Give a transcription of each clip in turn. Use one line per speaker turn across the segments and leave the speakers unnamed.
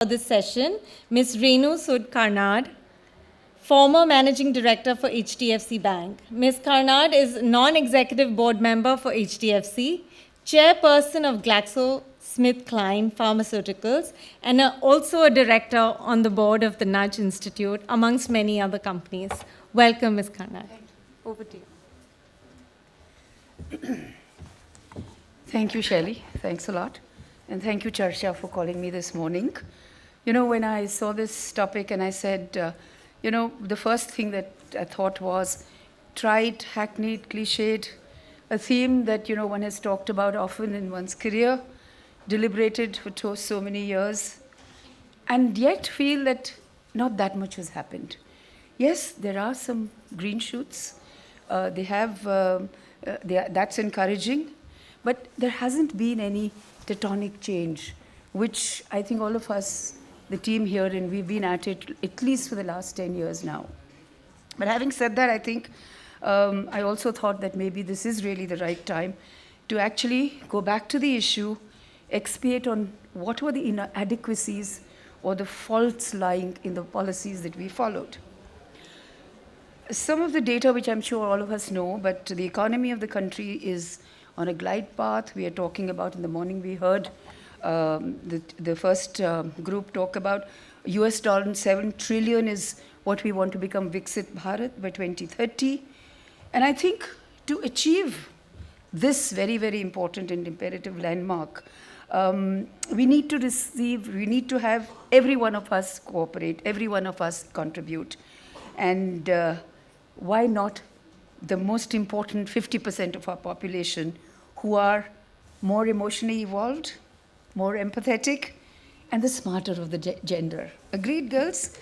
For this session, Ms. Renu Sud Karnad, former Managing Director for HDFC Bank. Ms. Karnad is non-executive board member for HDFC, chairperson of GlaxoSmithKline Pharmaceuticals, and also a director on the board of the Nudge Institute, amongst many other companies. Welcome, Ms. Karnad. Over to you.
Thank you, Shelley. Thanks a lot. And thank you, Charsha, for calling me this morning. You know, when I saw this topic and I said, the first thing that I thought was trite, hackneyed, cliched, a theme that, one has talked about often in one's career, deliberated for so many years, and yet feel that not that much has happened. Yes, there are some green shoots. That's encouraging, but there hasn't been any tectonic change, which I think all of us, the team here, and we've been at it at least for the last 10 years now. But having said that, I think I also thought that maybe this is really the right time to actually go back to the issue, expiate on what were the inadequacies or the faults lying in the policies that we followed. Some of the data, which I'm sure all of us know, but the economy of the country is on a glide path. We are talking about, in the morning we heard the first group talk about $7 trillion is what we want to become Viksit Bharat by 2030. And I think to achieve this very, very important and imperative landmark, we need to have every one of us cooperate, every one of us contribute. And why not the most important 50% of our population who are more emotionally evolved, more empathetic, and the smarter of the gender. Agreed, girls?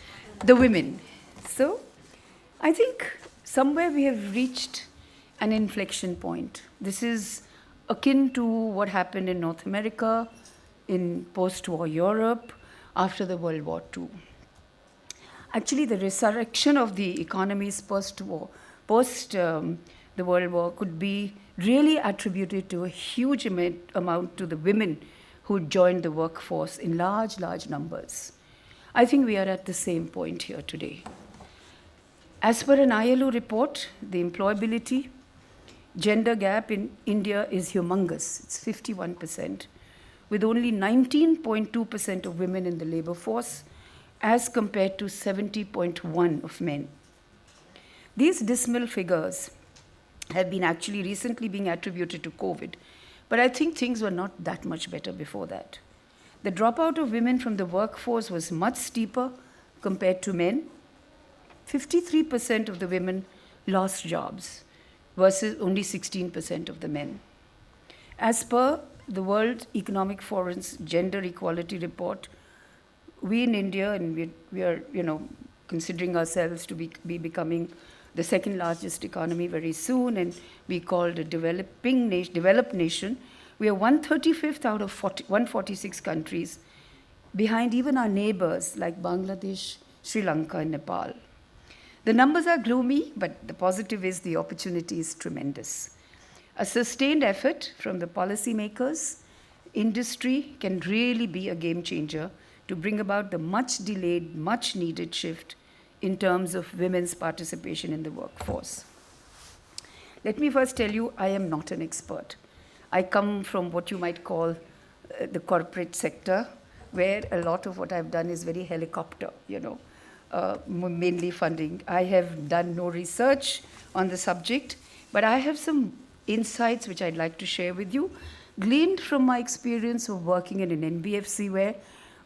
The women. So I think somewhere we have reached an inflection point. This is akin to what happened in North America, in post-war Europe, after the World War II. Actually, the resurrection of the economies post-war, post the World War, could be really attributed to a huge amount to the women who joined the workforce in large, large numbers. I think we are at the same point here today. As per an ILO report, the employability gender gap in India is humongous. It's 51%, with only 19.2% of women in the labor force, as compared to 70.1% of men. These dismal figures have been actually recently being attributed to COVID, but I think things were not that much better before that. The dropout of women from the workforce was much steeper compared to men. 53% of the women lost jobs versus only 16% of the men. As per the World Economic Forum's Gender Equality Report, we in India, and we are considering ourselves to be becoming the second largest economy very soon, and we called a developed nation. We are 135th out of 146 countries, behind even our neighbors like Bangladesh, Sri Lanka, and Nepal. The numbers are gloomy, but the positive is the opportunity is tremendous. A sustained effort from the policymakers, industry can really be a game changer to bring about the much delayed, much needed shift in terms of women's participation in the workforce. Let me first tell you, I am not an expert. I come from what you might call the sector, where a lot of what I've done is very helicopter, mainly funding. I have done no research on the subject, but I have some insights which I'd like to share with you, gleaned from my experience of working in an NBFC, where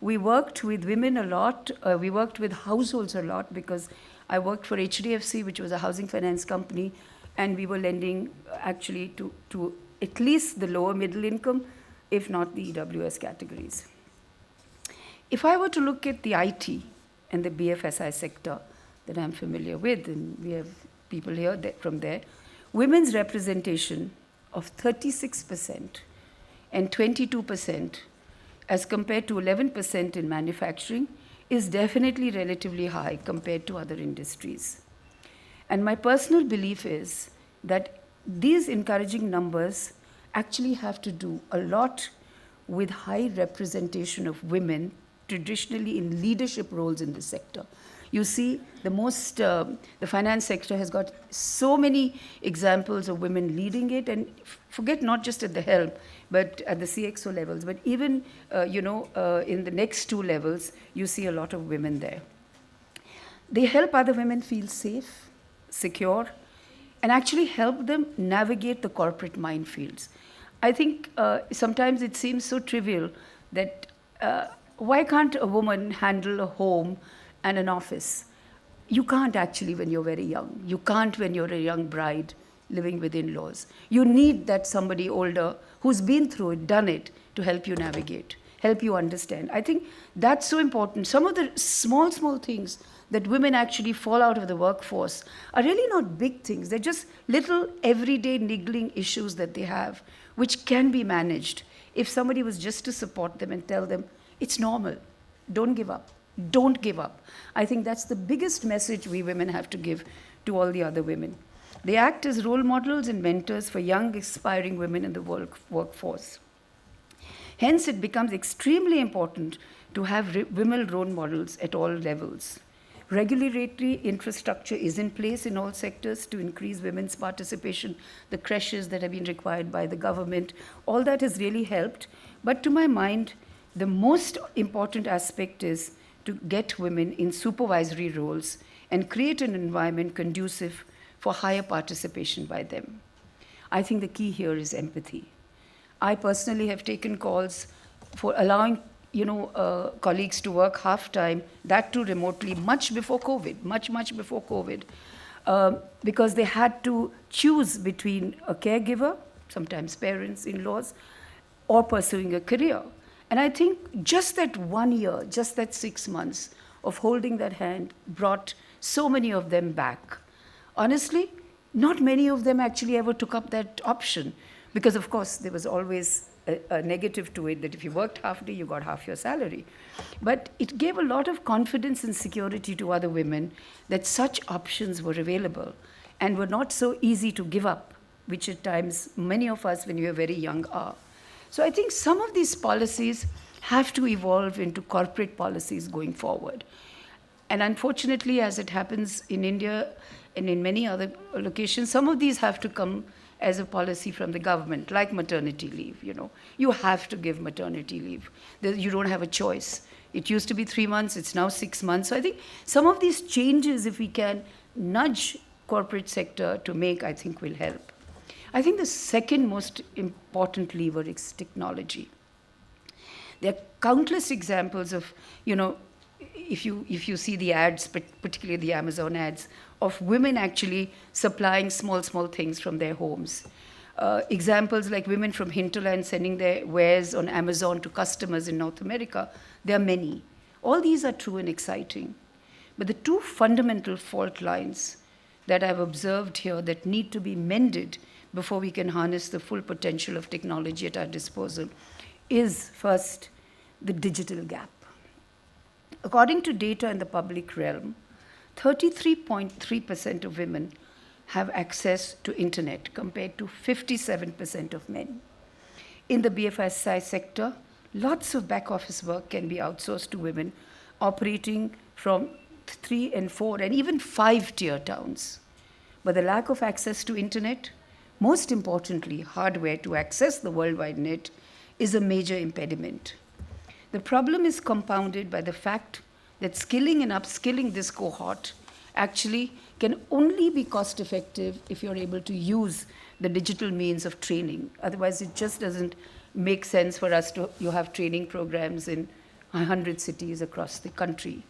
we worked with women a lot. We worked with households a lot, because I worked for HDFC, which was a housing finance company, and we were lending actually to at least the lower middle income, if not the EWS categories. If I were to look at the IT and the BFSI sector that I'm familiar with, and we have people here from there, women's representation of 36% and 22%, as compared to 11% in manufacturing, is definitely relatively high compared to other industries. And my personal belief is that these encouraging numbers actually have to do a lot with high representation of women traditionally in leadership roles in this sector. You see, the finance sector has got so many examples of women leading it, and forget not just at the helm, but at the CXO levels, but even, in the next two levels, you see a lot of women there. They help other women feel safe, secure, and actually help them navigate the corporate minefields. I think sometimes it seems so trivial that why can't a woman handle a home and an office? You can't actually when you're very young. You can't when you're a young bride living with in-laws. You need that somebody older who's been through it, done it, to help you navigate, help you understand. I think that's so important. Some of the small things that women actually fall out of the workforce are really not big things. They're just little everyday niggling issues that they have, which can be managed if somebody was just to support them and tell them, it's normal, don't give up. Don't give up. I think that's the biggest message we women have to give to all the other women. They act as role models and mentors for young, aspiring women in the workforce. Hence, it becomes extremely important to have women role models at all levels. Regulatory infrastructure is in place in all sectors to increase women's participation, the creches that have been required by the government, all that has really helped. But to my mind, the most important aspect is to get women in supervisory roles and create an environment conducive for higher participation by them. I think the key here is empathy. I personally have taken calls for allowing colleagues to work half-time, that too remotely, much before COVID, much before COVID, because they had to choose between a caregiver, sometimes parents, in-laws, or pursuing a career. And I think just that 1 year, just that 6 months of holding that hand brought so many of them back. Honestly, not many of them actually ever took up that option because, of course, there was always a negative to it that if you worked half a day, you got half your salary. But it gave a lot of confidence and security to other women that such options were available and were not so easy to give up, which at times many of us, when we are very young, are. So I think some of these policies have to evolve into corporate policies going forward. And unfortunately, as it happens in India and in many other locations, some of these have to come as a policy from the government, like maternity leave. You have to give maternity leave. You don't have a choice. It used to be 3 months, it's now 6 months. So I think some of these changes, if we can nudge corporate sector to make, I think will help. I think the second most important lever is technology. There are countless examples of, if you see the ads, particularly the Amazon ads, of women actually supplying small things from their homes. Examples like women from hinterland sending their wares on Amazon to customers in North America, there are many. All these are true and exciting. But the two fundamental fault lines that I've observed here that need to be mended before we can harness the full potential of technology at our disposal is, first, the digital gap. According to data in the public realm, 33.3% of women have access to internet compared to 57% of men. In the BFSI sector, lots of back office work can be outsourced to women operating from 3 and 4 and even 5-tier towns. But the lack of access to internet, most importantly, hardware to access the worldwide net, is a major impediment. The problem is compounded by the fact that skilling and upskilling this cohort actually can only be cost effective if you're able to use the digital means of training. Otherwise, it just doesn't make sense for us to have training programs in 100 cities across the country.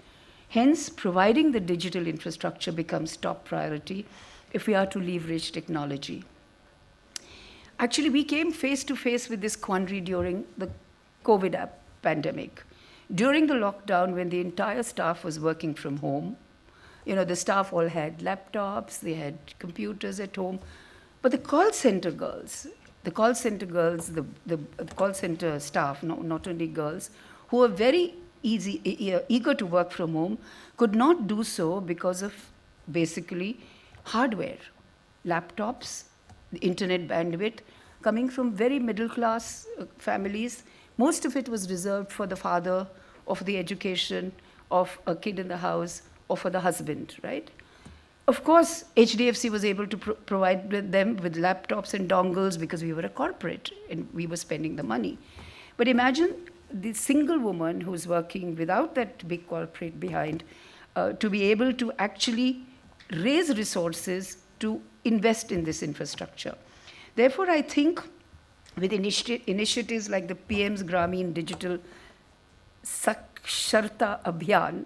Hence, providing the digital infrastructure becomes top priority if we are to leverage technology. Actually, we came face to face with this quandary during the COVID pandemic. During the lockdown, when the entire staff was working from home, the staff all had laptops, they had computers at home, but the call center staff, not only girls, who were very eager to work from home, could not do so because of basically hardware, laptops, the internet bandwidth, coming from very middle class families. Most of it was reserved for the father of the education of a kid in the house or for the husband, right? Of course, HDFC was able to provide them with laptops and dongles because we were a corporate and we were spending the money. But imagine the single woman who's working without that big corporate behind to be able to actually raise resources to invest in this infrastructure. Therefore, I think with initiatives like the PM's Grameen Digital Saksharta Abhiyan,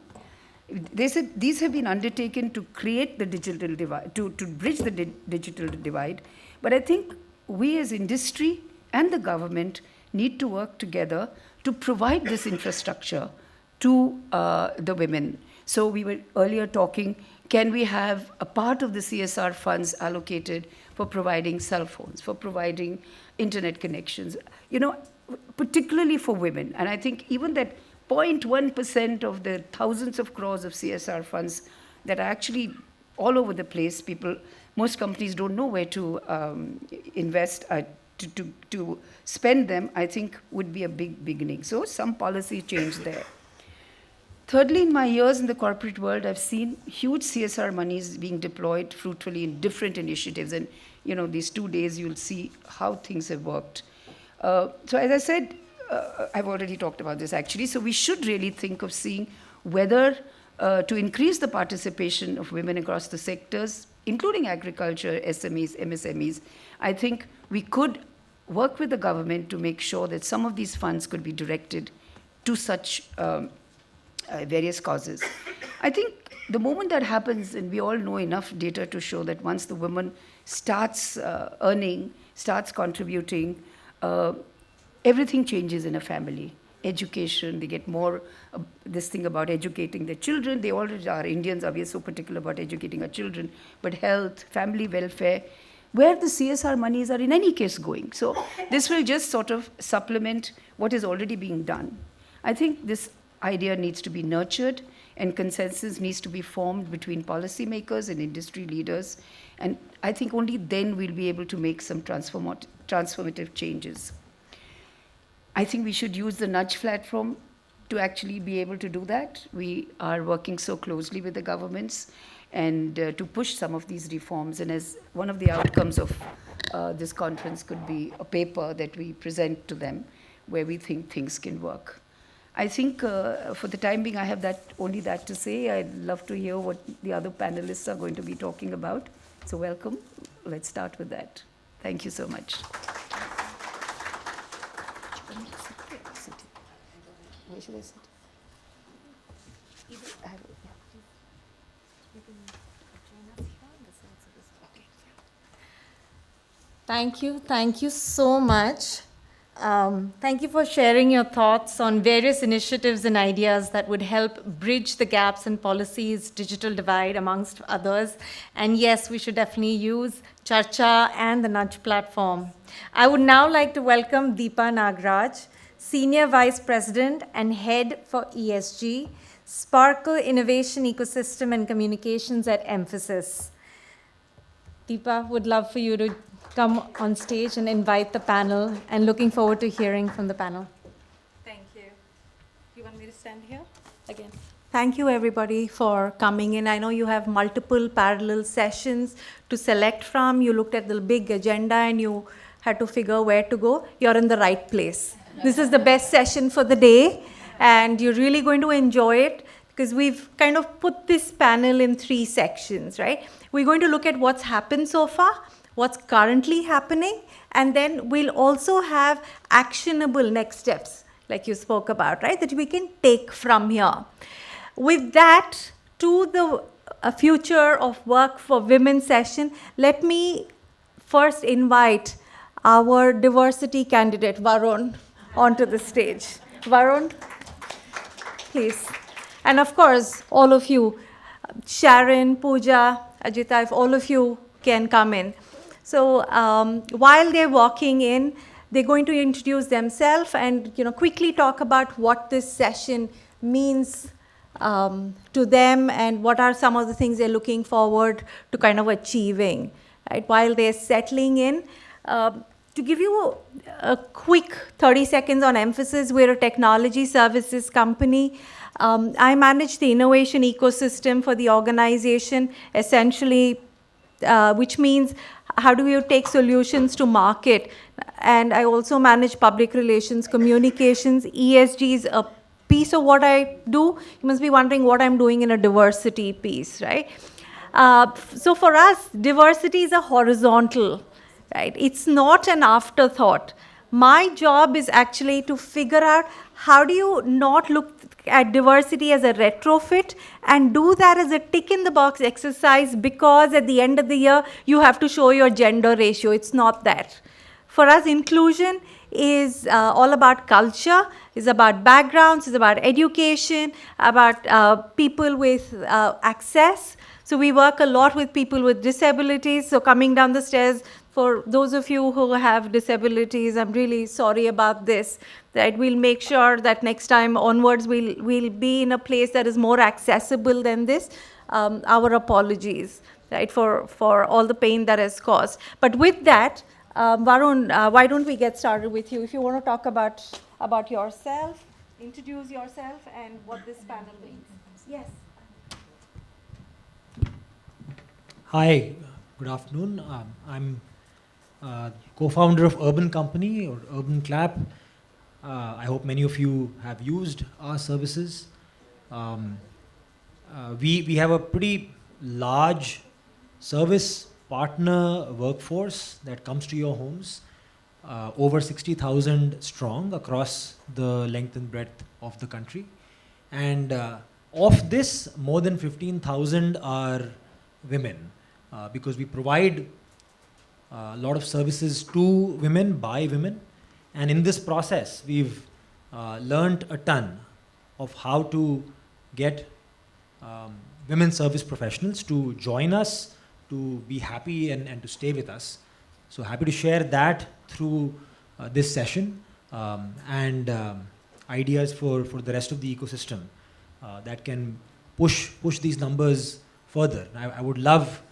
these have been undertaken to create the digital divide, to bridge the digital divide. But I think we as industry and the government need to work together to provide this infrastructure to the women. So we were earlier talking, can we have a part of the CSR funds allocated for providing cell phones, for providing internet connections, particularly for women. And I think even that 0.1% of the thousands of crores of CSR funds that are actually all over the place, most companies don't know where to invest, to spend them, I think would be a big beginning. So some policy change there. Thirdly, in my years in the corporate world, I've seen huge CSR monies being deployed fruitfully in different initiatives. And, these 2 days, you'll see how things have worked. So as I said, I've already talked about this actually. So we should really think of seeing whether to increase the participation of women across the sectors, including agriculture, SMEs, MSMEs. I think we could work with the government to make sure that some of these funds could be directed to such various causes. I think the moment that happens, and we all know enough data to show that once the woman starts earning, starts contributing, everything changes in a family. Education, they get more this thing about educating their children. They already are. Indians are so particular about educating our children. But health, family welfare, where the CSR monies are in any case going. So this will just sort of supplement what is already being done. I think this idea needs to be nurtured and consensus needs to be formed between policymakers and industry leaders. And I think only then we'll be able to make some transformative changes. I think we should use the nudge platform to actually be able to do that. We are working so closely with the governments and to push some of these reforms. And as one of the outcomes of this conference could be a paper that we present to them where we think things can work. I think for the time being, I have only that to say. I'd love to hear what the other panelists are going to be talking about. So welcome. Let's start with that. Thank you so much. Where should I sit?
Thank you so much. Thank you for sharing your thoughts on various initiatives and ideas that would help bridge the gaps in policies, digital divide, amongst others. And yes, we should definitely use Charcha and the Nudge platform. I would now like to welcome Deepa Nagraj, Senior Vice President and Head for ESG, Sparkle Innovation Ecosystem and Communications at Mphasis. Deepa, would love for you to come on stage and invite the panel, and looking forward to hearing from the panel.
Thank you. You want me to stand here again? Thank you, everybody, for coming in. I know you have multiple parallel sessions to select from. You looked at the big agenda and you had to figure where to go. You're in the right place. This is the best session for the day, and you're really going to enjoy it because we've kind of put this panel in 3 sections, right? We're going to look at what's happened so far, what's currently happening, and then we'll also have actionable next steps, like you spoke about, right, that we can take from here. With that, to the future of work for women session, let me first invite our diversity candidate, Varun, onto the stage. Varun, please. And of course, all of you, Sharon, Pooja, Ajaita, if all of you can come in. So while they're walking in, they're going to introduce themselves and quickly talk about what this session means to them and what are some of the things they're looking forward to kind of achieving. Right? While they're settling in, To give you a quick 30 seconds on Mphasis, we're a technology services company. I manage the innovation ecosystem for the organization, essentially, which means how do you take solutions to market? And I also manage public relations, communications. ESG is a piece of what I do. You must be wondering what I'm doing in a diversity piece, right? So for us, diversity is a horizontal, right? It's not an afterthought. My job is actually to figure out how do you not look at diversity as a retrofit and do that as a tick in the box exercise, because at the end of the year, you have to show your gender ratio. It's not that. For us, inclusion is all about culture, is about backgrounds, is about education, about people with access. So we work a lot with people with disabilities. So coming down the stairs, for those of you who have disabilities, I'm really sorry about this, that we'll make sure that next time onwards we'll be in a place that is more accessible than this. Our apologies, right, for all the pain that has caused. But with that, Varun, why don't we get started with you? If you want to talk about yourself, introduce yourself and what this panel means. Yes.
Hi, good afternoon. I'm co-founder of Urban Company or Urban Clap. I hope many of you have used our services. We have a pretty large service partner workforce that comes to your homes, over 60,000 strong across the length and breadth of the country. And of this, more than 15,000 are women, because we provide a lot of services to women by women. And in this process, we've learned a ton of how to get women service professionals to join us, to be happy and to stay with us. So happy to share that through this session and ideas for the rest of the ecosystem that can push these numbers further. I would love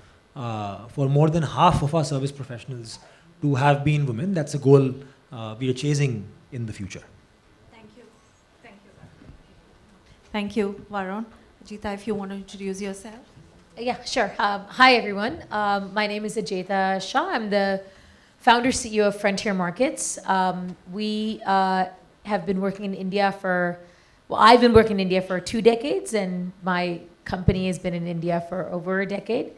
for more than half of our service professionals to have been women. That's a goal we are chasing in the future.
Thank you. Thank you. Thank you, Varun. Ajaita, if you want to introduce yourself.
Yeah, sure. Hi, everyone. My name is Ajaita Shah. I'm the founder CEO of Frontier Markets. We have been working in India I've been working in India for 2 decades, and my company has been in India for over a decade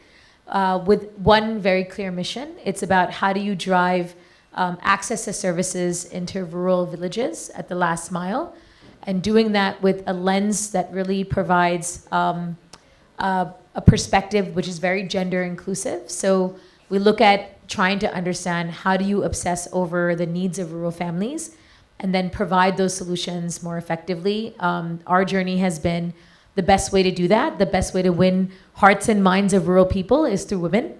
with one very clear mission. It's about how do you drive access to services into rural villages at the last mile, and doing that with a lens that really provides a perspective which is very gender inclusive. So we look at trying to understand how do you obsess over the needs of rural families and then provide those solutions more effectively. Our journey has been the best way to do that, the best way to win hearts and minds of rural people is through women.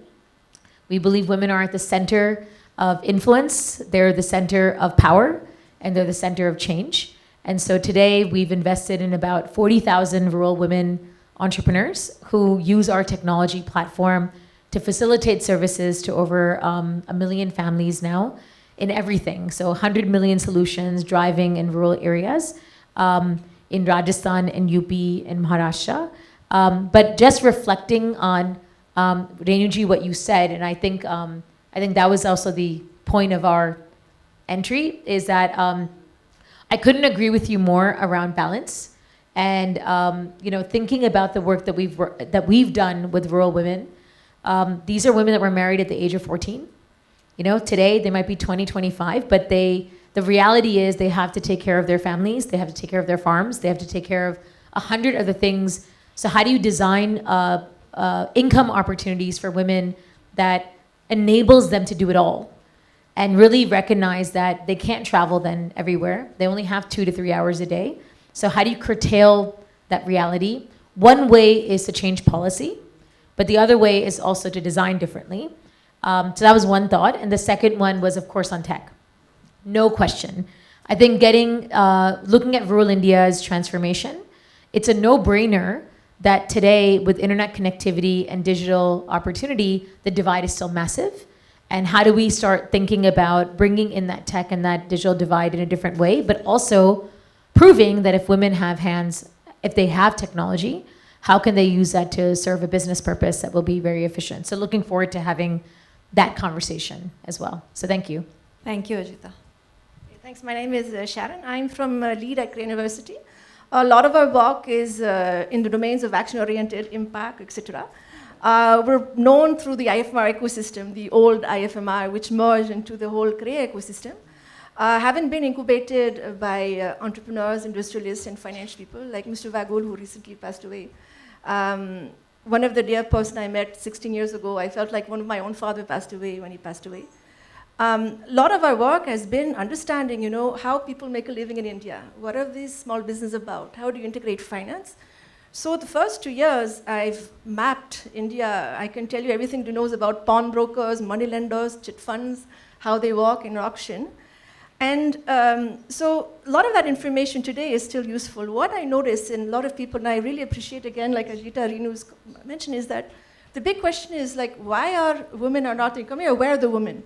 We believe women are at the center of influence, they're the center of power, and they're the center of change. And so today we've invested in about 40,000 rural women entrepreneurs who use our technology platform to facilitate services to over 1 million families now in everything. So 100 million solutions driving in rural areas in Rajasthan and UP and Maharashtra. But just reflecting on Renuji, what you said, and I think that was also the point of our entry, is that I couldn't agree with you more around balance. And thinking about the work that we've done with rural women, these are women that were married at the age of 14. Today they might be 20, 25, but the reality is they have to take care of their families, they have to take care of their farms, they have to take care of 100 other things. So how do you design income opportunities for women that enables them to do it all? And really recognize that they can't travel then everywhere. They only have 2 to 3 hours a day. So how do you curtail that reality? One way is to change policy, but the other way is also to design differently. So that was one thought. And the second one was, of course, on tech. No question. I think looking at rural India's transformation, it's a no-brainer that today with internet connectivity and digital opportunity, the divide is still massive. And how do we start thinking about bringing in that tech and that digital divide in a different way, but also proving that if women have hands, if they have technology, how can they use that to serve a business purpose that will be very efficient? So looking forward to having that conversation as well. So thank you.
Thank you, Ajaita.
Thanks. My name is Sharon. I'm from Lead at University. A lot of our work is in the domains of action-oriented impact, etc. We're known through the IFMR ecosystem, the old IFMR, which merged into the whole Korea ecosystem. Having been incubated by entrepreneurs, industrialists, and financial people like Mr. Vagul, who recently passed away. One of the dear person I met 16 years ago, I felt like one of my own father passed away when he passed away. A lot of our work has been understanding, how people make a living in India. What are these small businesses about? How do you integrate finance? So the first 2 years, I've mapped India. I can tell you everything to know about pawnbrokers, money lenders, chit funds, how they work in auction. And so a lot of that information today is still useful. What I notice in a lot of people, and I really appreciate again, like Ajaita, Renu's mentioned, is that the big question is like, why are women are not coming, or where are the women?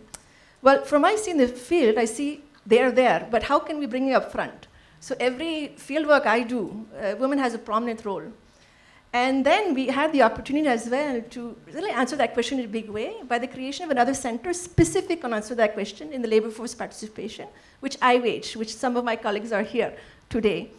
Well, from I see in the field, I see they're there, but how can we bring it up front? So every field work I do, women has a prominent role. And then we had the opportunity as well to really answer that question in a big way by the creation of another center specific on answer that question in the labor force participation, which I wage, which some of my colleagues are here today.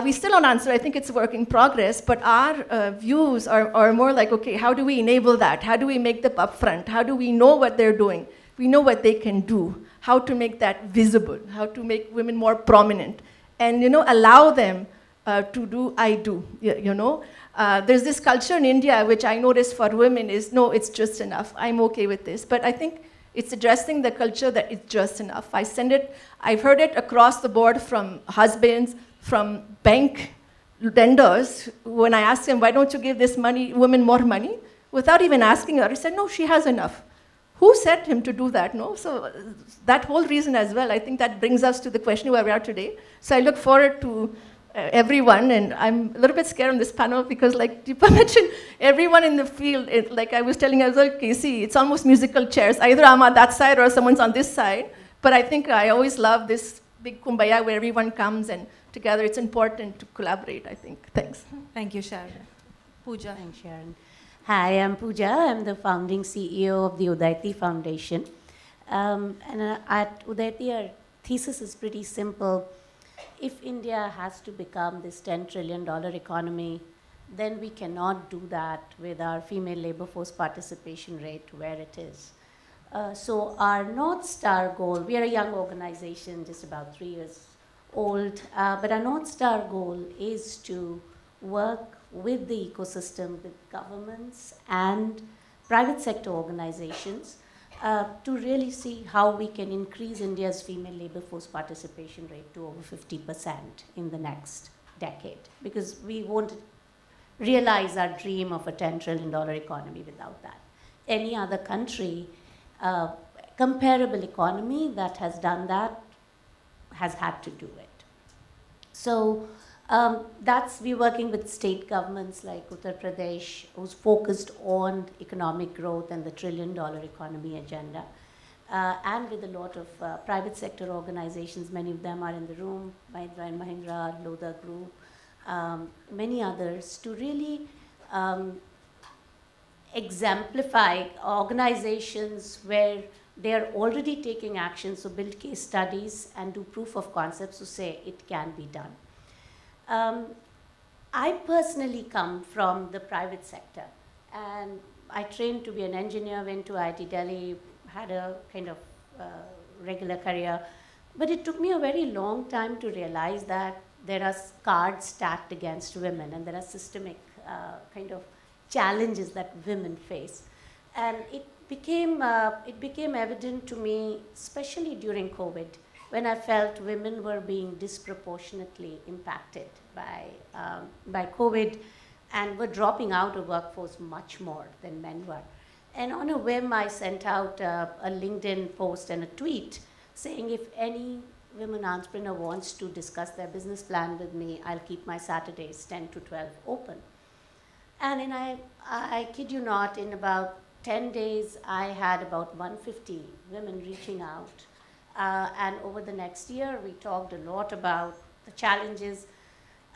We still don't answer, I think it's a work in progress, but our views are more like, okay, how do we enable that? How do we make them upfront? How do we know what they're doing? We know what they can do, how to make that visible, how to make women more prominent, and allow them to do I do, There's this culture in India which I noticed for women is, no, it's just enough. I'm okay with this. But I think it's addressing the culture that it's just enough. I've heard it across the board from husbands, from bank lenders. When I asked them, why don't you give this woman more money? Without even asking her, he said, no, she has enough. Who said him to do that, no? So that whole reason as well, I think that brings us to the question where we are today. So I look forward to everyone, and I'm a little bit scared on this panel because, like Deepa mentioned, everyone in the field, like I was telling as well, Casey, it's almost musical chairs. Either I'm on that side or someone's on this side. But I think I always love this big kumbaya where everyone comes and together it's important to collaborate, I think. Thanks.
Thank you, Sharon. Pooja.
Thanks, Sharon. Hi, I'm Pooja. I'm the founding CEO of the Ajaita Foundation. At Ajaita, our thesis is pretty simple. If India has to become this $10 trillion economy, then we cannot do that with our female labor force participation rate where it is. So our North Star goal, we are a young organization, just about 3 years old, but our North Star goal is to work with the ecosystem, with governments and private sector organizations to really see how we can increase India's female labor force participation rate to over 50% in the next decade. Because we won't realize our dream of a $10 trillion economy without that. Any other country, comparable economy that has done that has had to do it. So we're working with state governments like Uttar Pradesh, who's focused on economic growth and the $1 trillion economy agenda, and with a lot of private sector organizations. Many of them are in the room, Mahindra and Mahindra, Lodha Group, many others, to really exemplify organizations where they are already taking action, so build case studies and do proof of concepts to say it can be done. I personally come from the private sector, and I trained to be an engineer, went to IIT Delhi, had a kind of regular career, but it took me a very long time to realize that there are cards stacked against women, and there are systemic kind of challenges that women face. And it became evident to me, especially during COVID, when I felt women were being disproportionately impacted by COVID and were dropping out of workforce much more than men were. And on a whim, I sent out a LinkedIn post and a tweet saying, if any women entrepreneur wants to discuss their business plan with me, I'll keep my Saturdays 10 to 12 open. And I kid you not, in about 10 days, I had about 150 women reaching out. And over the next year, we talked a lot about the challenges.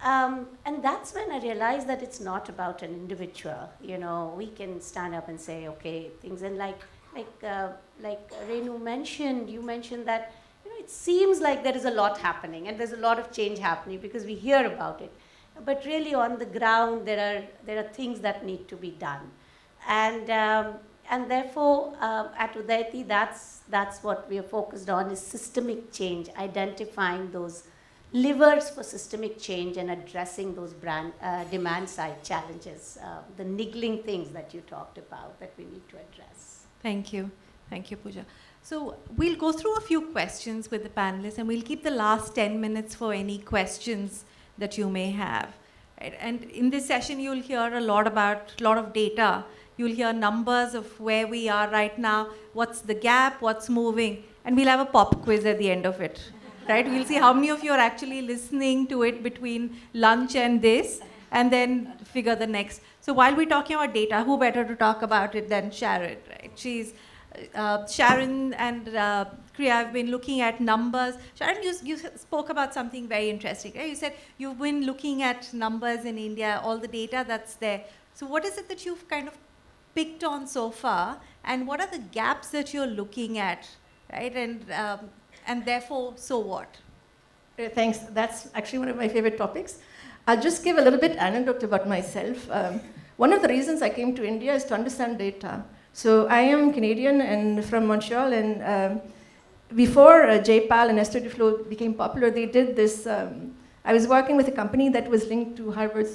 And that's when I realized that it's not about an individual. You know, we can stand up and say, okay, things, and like Renu mentioned, you mentioned that, you know, it seems like there is a lot happening and there's a lot of change happening because we hear about it. But really on the ground, there are things that need to be done. And therefore, at Udayti, that's what we are focused on, is systemic change, identifying those levers for systemic change and addressing those demand side challenges, the niggling things that you talked about that we need to address.
Thank you. Thank you, Pooja. So we'll go through a few questions with the panelists, and we'll keep the last 10 minutes for any questions that you may have. Right? And in this session, you'll hear a lot of data. You'll hear numbers of where we are right now, what's the gap, what's moving, and we'll have a pop quiz at the end of it. Right? We'll see how many of you are actually listening to it between lunch and this, and then figure the next. So while we're talking about data, who better to talk about it than Sharon, right? Sharon and Kriya have been looking at numbers. Sharon, you spoke about something very interesting, right? You said you've been looking at numbers in India, all the data that's there. So what is it that you've kind of picked on so far, and what are the gaps that you're looking at, right? And therefore, so what?
Thanks. That's actually one of my favorite topics. I'll just give a little bit anecdote about myself. One of the reasons I came to India is to understand data. So I am Canadian and from Montreal, and before JPAL and Esther Duflo became popular, they did this. I was working with a company that was linked to Harvard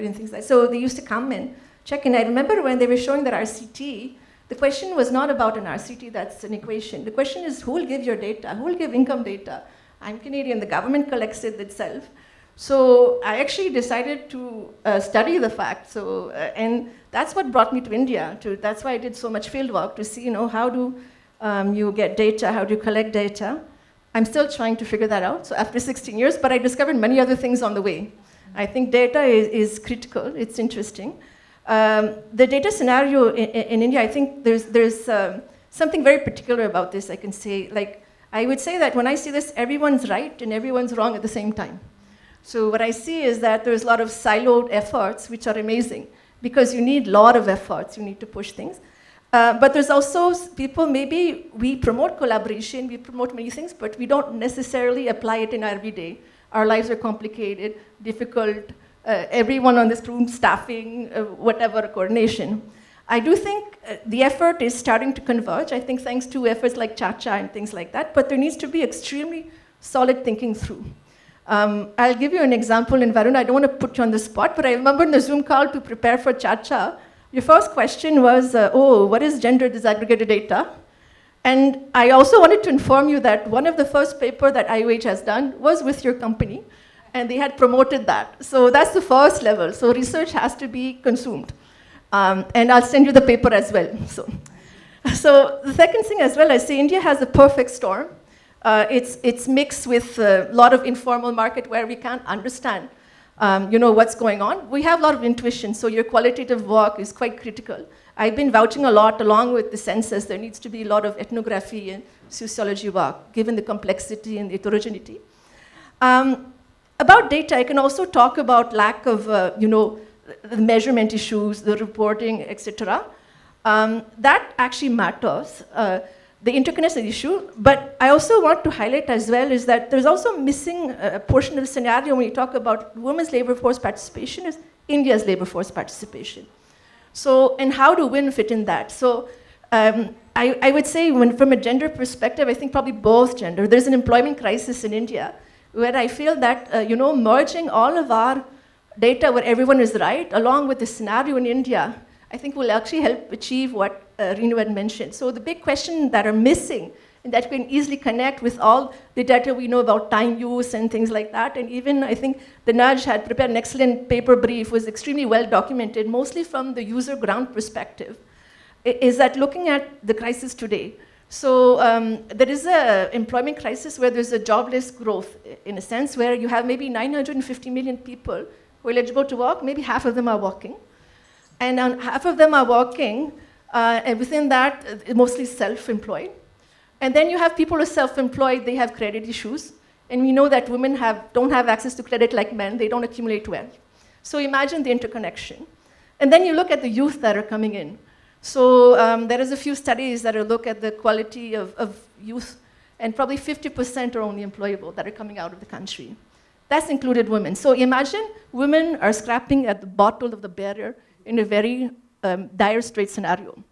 and things like that. So they used to come and check in. I remember when they were showing that RCT, the question was not about an RCT, that's an equation. The question is, who will give your data? Who will give income data? I'm Canadian, the government collects it itself. So I actually decided to study the fact. So, and that's what brought me to India. That's why I did so much field work, to see, you know, how do you get data, how do you collect data. I'm still trying to figure that out, so after 16 years, but I discovered many other things on the way. I think data is critical, it's interesting. The data scenario in India, I think there's something very particular about this, I can say. Like, I would say that when I see this, everyone's right and everyone's wrong at the same time. So what I see is that there's a lot of siloed efforts, which are amazing, because you need a lot of efforts, you need to push things. But there's also people, maybe we promote collaboration, we promote many things, but we don't necessarily apply it in our everyday. Our lives are complicated, difficult, everyone on this room, staffing, whatever, coordination. I do think the effort is starting to converge, I think thanks to efforts like Cha-Cha and things like that, but there needs to be extremely solid thinking through. I'll give you an example, and Varun, I don't want to put you on the spot, but I remember in the Zoom call to prepare for Cha-Cha, your first question was, what is gender disaggregated data? And I also wanted to inform you that one of the first paper that IOH has done was with your company, and they had promoted that. So that's the first level. So research has to be consumed. And I'll send you the paper as well. So the second thing as well, I say India has a perfect storm. It's mixed with a lot of informal market where we can't understand what's going on. We have a lot of intuition, so your qualitative work is quite critical. I've been vouching a lot along with the census. There needs to be a lot of ethnography and sociology work, given the complexity and the heterogeneity. About data, I can also talk about lack of, the measurement issues, the reporting, etc. That actually matters. The interconnected issue, but I also want to highlight as well is that there's also missing a portion of the scenario when you talk about women's labor force participation is India's labor force participation. So, and how do women fit in that? So, I would say from a gender perspective, I think probably both gender. There's an employment crisis in India where I feel that, merging all of our data where everyone is right, along with the scenario in India, I think will actually help achieve what Renu had mentioned. So the big question that are missing, and that we can easily connect with all the data we know about time use and things like that, and even I think the Nudge had prepared an excellent paper brief, was extremely well documented, mostly from the user ground perspective, is that looking at the crisis today. So there is an employment crisis where there's a jobless growth, in a sense, where you have maybe 950 million people who are eligible to work, maybe half of them are working. And half of them are working, And within that, mostly self-employed. And then you have people who are self-employed, they have credit issues. And we know that women don't have access to credit like men, they don't accumulate wealth. So imagine the interconnection. And then you look at the youth that are coming in. So there is a few studies that look at the quality of youth, and probably 50% are only employable that are coming out of the country. That's included women. So imagine women are scrapping at the bottom of the barrier in a very dire straight scenario.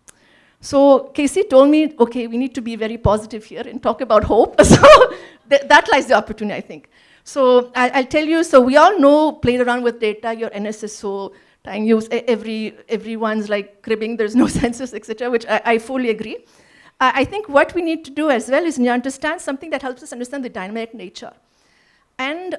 So Casey told me, okay, we need to be very positive here and talk about hope. So that lies the opportunity, I think. So I'll tell you, so we all know, played around with data, your NSSO, trying to use everyone's like cribbing, there's no census, etc., which I fully agree. I think what we need to do as well is understand something that helps us understand the dynamic nature. And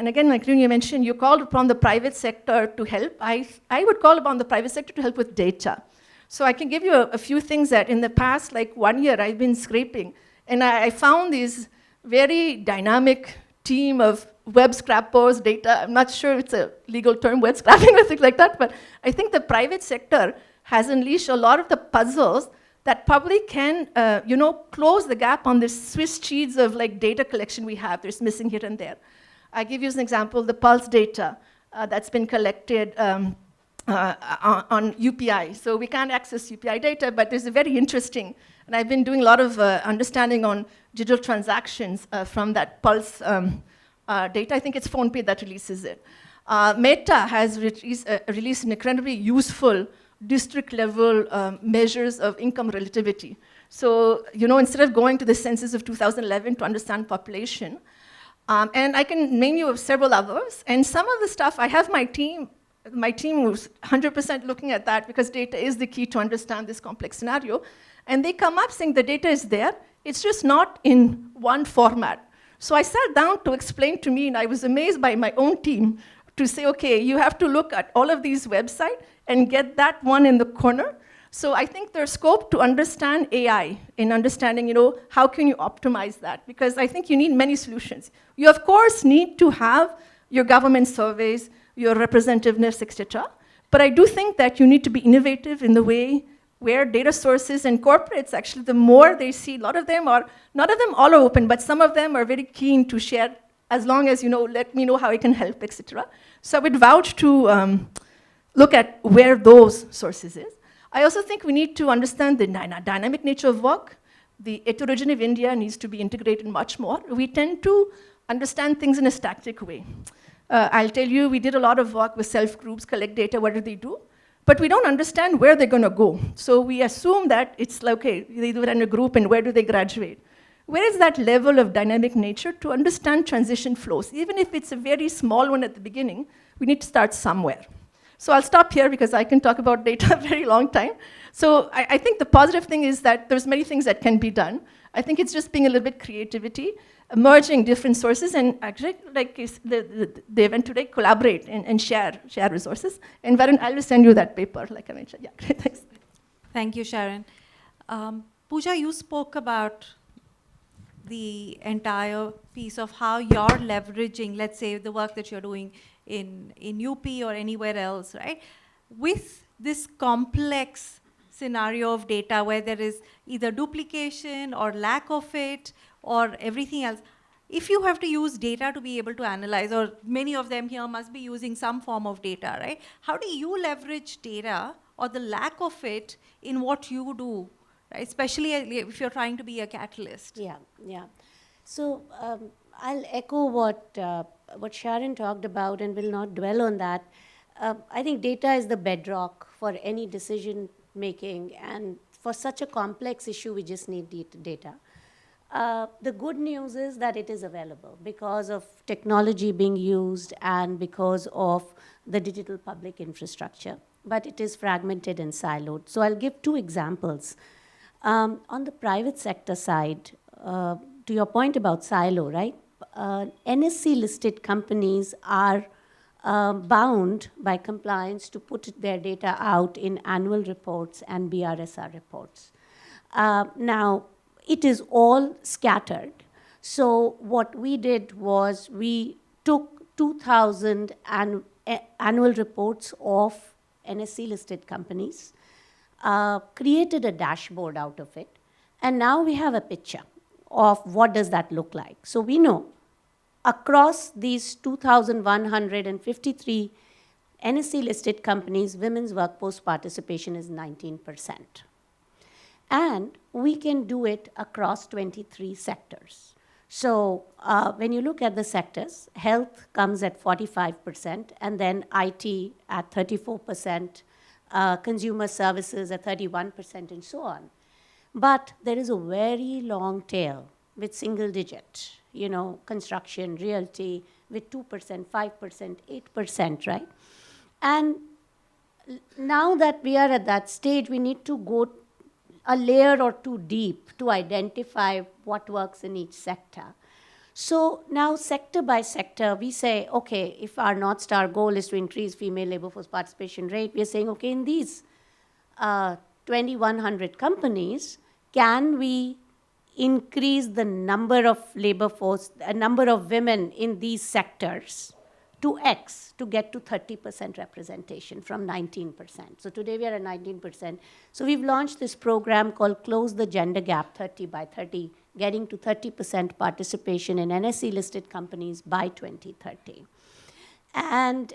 again, like you mentioned, you called upon the private sector to help. I would call upon the private sector to help with data. So I can give you a few things that in the past, like 1 year, I've been scraping. And I found this very dynamic team of web scrappers, data. I'm not sure it's a legal term, web scrapping or things like that, but I think the private sector has unleashed a lot of the puzzles that probably can, close the gap on this Swiss cheese of like data collection we have. There's missing here and there. I give you an example, the pulse data that's been collected on UPI. So we can't access UPI data, but there's a very interesting, and I've been doing a lot of understanding on digital transactions from that pulse data. I think it's PhonePe that releases it. Meta has released an incredibly useful district-level measures of income relativity. So, instead of going to the census of 2011 to understand population, and I can name you several others, and some of the stuff, I have my team was 100% looking at that because data is the key to understand this complex scenario, and they come up saying the data is there, it's just not in one format. So I sat down to explain to me, and I was amazed by my own team to say, okay, you have to look at all of these websites and get that one in the corner. So I think there's scope to understand AI in understanding, how can you optimize that? Because I think you need many solutions. You, of course, need to have your government surveys, your representativeness, etc. But I do think that you need to be innovative in the way where data sources and corporates, actually, the more they see, a lot of them are, not of them all are open, but some of them are very keen to share, as long as, let me know how I can help, etc. So I would vouch to look at where those sources is. I also think we need to understand the dynamic nature of work. The heterogeneity of India needs to be integrated much more. We tend to understand things in a static way. I'll tell you, we did a lot of work with self-groups, collect data, what do they do? But we don't understand where they're going to go. So we assume that it's like, okay, they do it in a group, and where do they graduate? Where is that level of dynamic nature to understand transition flows? Even if it's a very small one at the beginning, we need to start somewhere. So I'll stop here because I can talk about data a very long time. So I think the positive thing is that there's many things that can be done. I think it's just being a little bit creativity, merging different sources, and actually, like the event today, collaborate and share resources. And Varun, I'll just send you that paper, like I mentioned. Yeah, great, thanks.
Thank you, Sharon. Pooja, you spoke about the entire piece of how you're leveraging, let's say, the work that you're doing in UP or anywhere else, right? With this complex scenario of data where there is either duplication or lack of it or everything else, if you have to use data to be able to analyze, or many of them here must be using some form of data, right? How do you leverage data or the lack of it in what you do, right? Especially if you're trying to be a catalyst.
Yeah. So I'll echo what Sharon talked about and will not dwell on that. I think data is the bedrock for any decision making, and for such a complex issue, we just need data. The good news is that it is available because of technology being used and because of the digital public infrastructure, but it is fragmented and siloed. So I'll give two examples. On the private sector side, to your point about silo, right? NSC-listed companies are bound by compliance to put their data out in annual reports and BRSR reports. Now, it is all scattered. So what we did was we took 2,000 annual reports of NSC-listed companies, created a dashboard out of it, and now we have a picture of what does that look like. So we know across these 2,153 NSE-listed companies, women's workforce participation is 19%. And we can do it across 23 sectors. So when you look at the sectors, health comes at 45%, and then IT at 34%, consumer services at 31%, and so on. But there is a very long tail with single digit, construction, realty with 2%, 5%, 8%, right? And now that we are at that stage, we need to go a layer or two deep to identify what works in each sector. So now sector by sector, we say, okay, if our North Star goal is to increase female labor force participation rate, we are saying, okay, in these 2,100 companies, can we increase the number of labor force, a number of women in these sectors to X to get to 30% representation from 19%. So today we are at 19%. So we've launched this program called Close the Gender Gap 30 by 30, getting to 30% participation in NSE-listed companies by 2030. And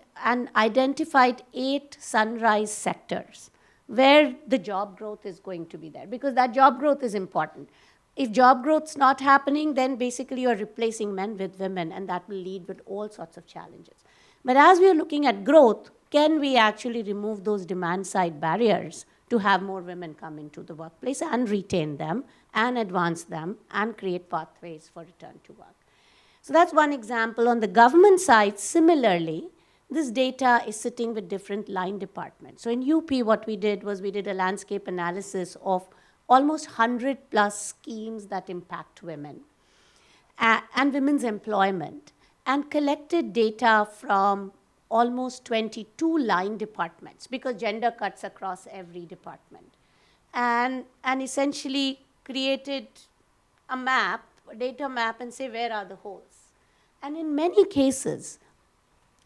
identified 8 sunrise sectors where the job growth is going to be there, because that job growth is important. If job growth's not happening, then basically you're replacing men with women, and that will lead with all sorts of challenges. But as we are looking at growth, can we actually remove those demand-side barriers to have more women come into the workplace and retain them and advance them and create pathways for return to work? So that's one example. On the government side, similarly, this data is sitting with different line departments. So in UP, what we did was we did a landscape analysis of almost 100 plus schemes that impact women and women's employment, and collected data from almost 22 line departments, because gender cuts across every department, and essentially created a map, a data map, and say, where are the holes? And in many cases,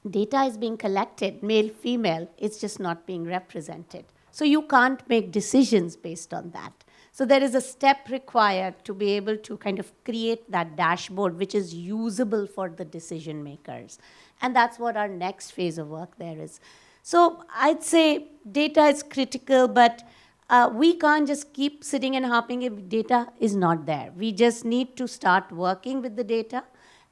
data is being collected, male, female, it's just not being represented. So you can't make decisions based on that. So there is a step required to be able to kind of create that dashboard which is usable for the decision makers. And that's what our next phase of work there is. So I'd say data is critical, but we can't just keep sitting and harping if data is not there. We just need to start working with the data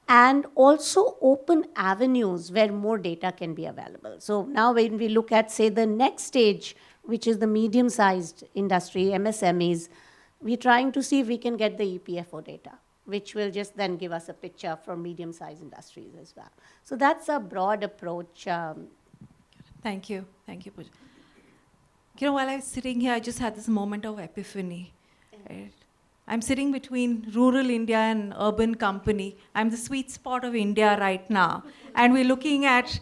and also open avenues where more data can be available. So now when we look at, say, the next stage, which is the medium-sized industry, MSMEs, we're trying to see if we can get the EPFO data, which will just then give us a picture for medium-sized industries as well. So that's a broad approach.
Thank you. Thank you, Pooja. While I was sitting here, I just had this moment of epiphany. Right? I'm sitting between rural India and urban company. I'm the sweet spot of India right now. And we're looking at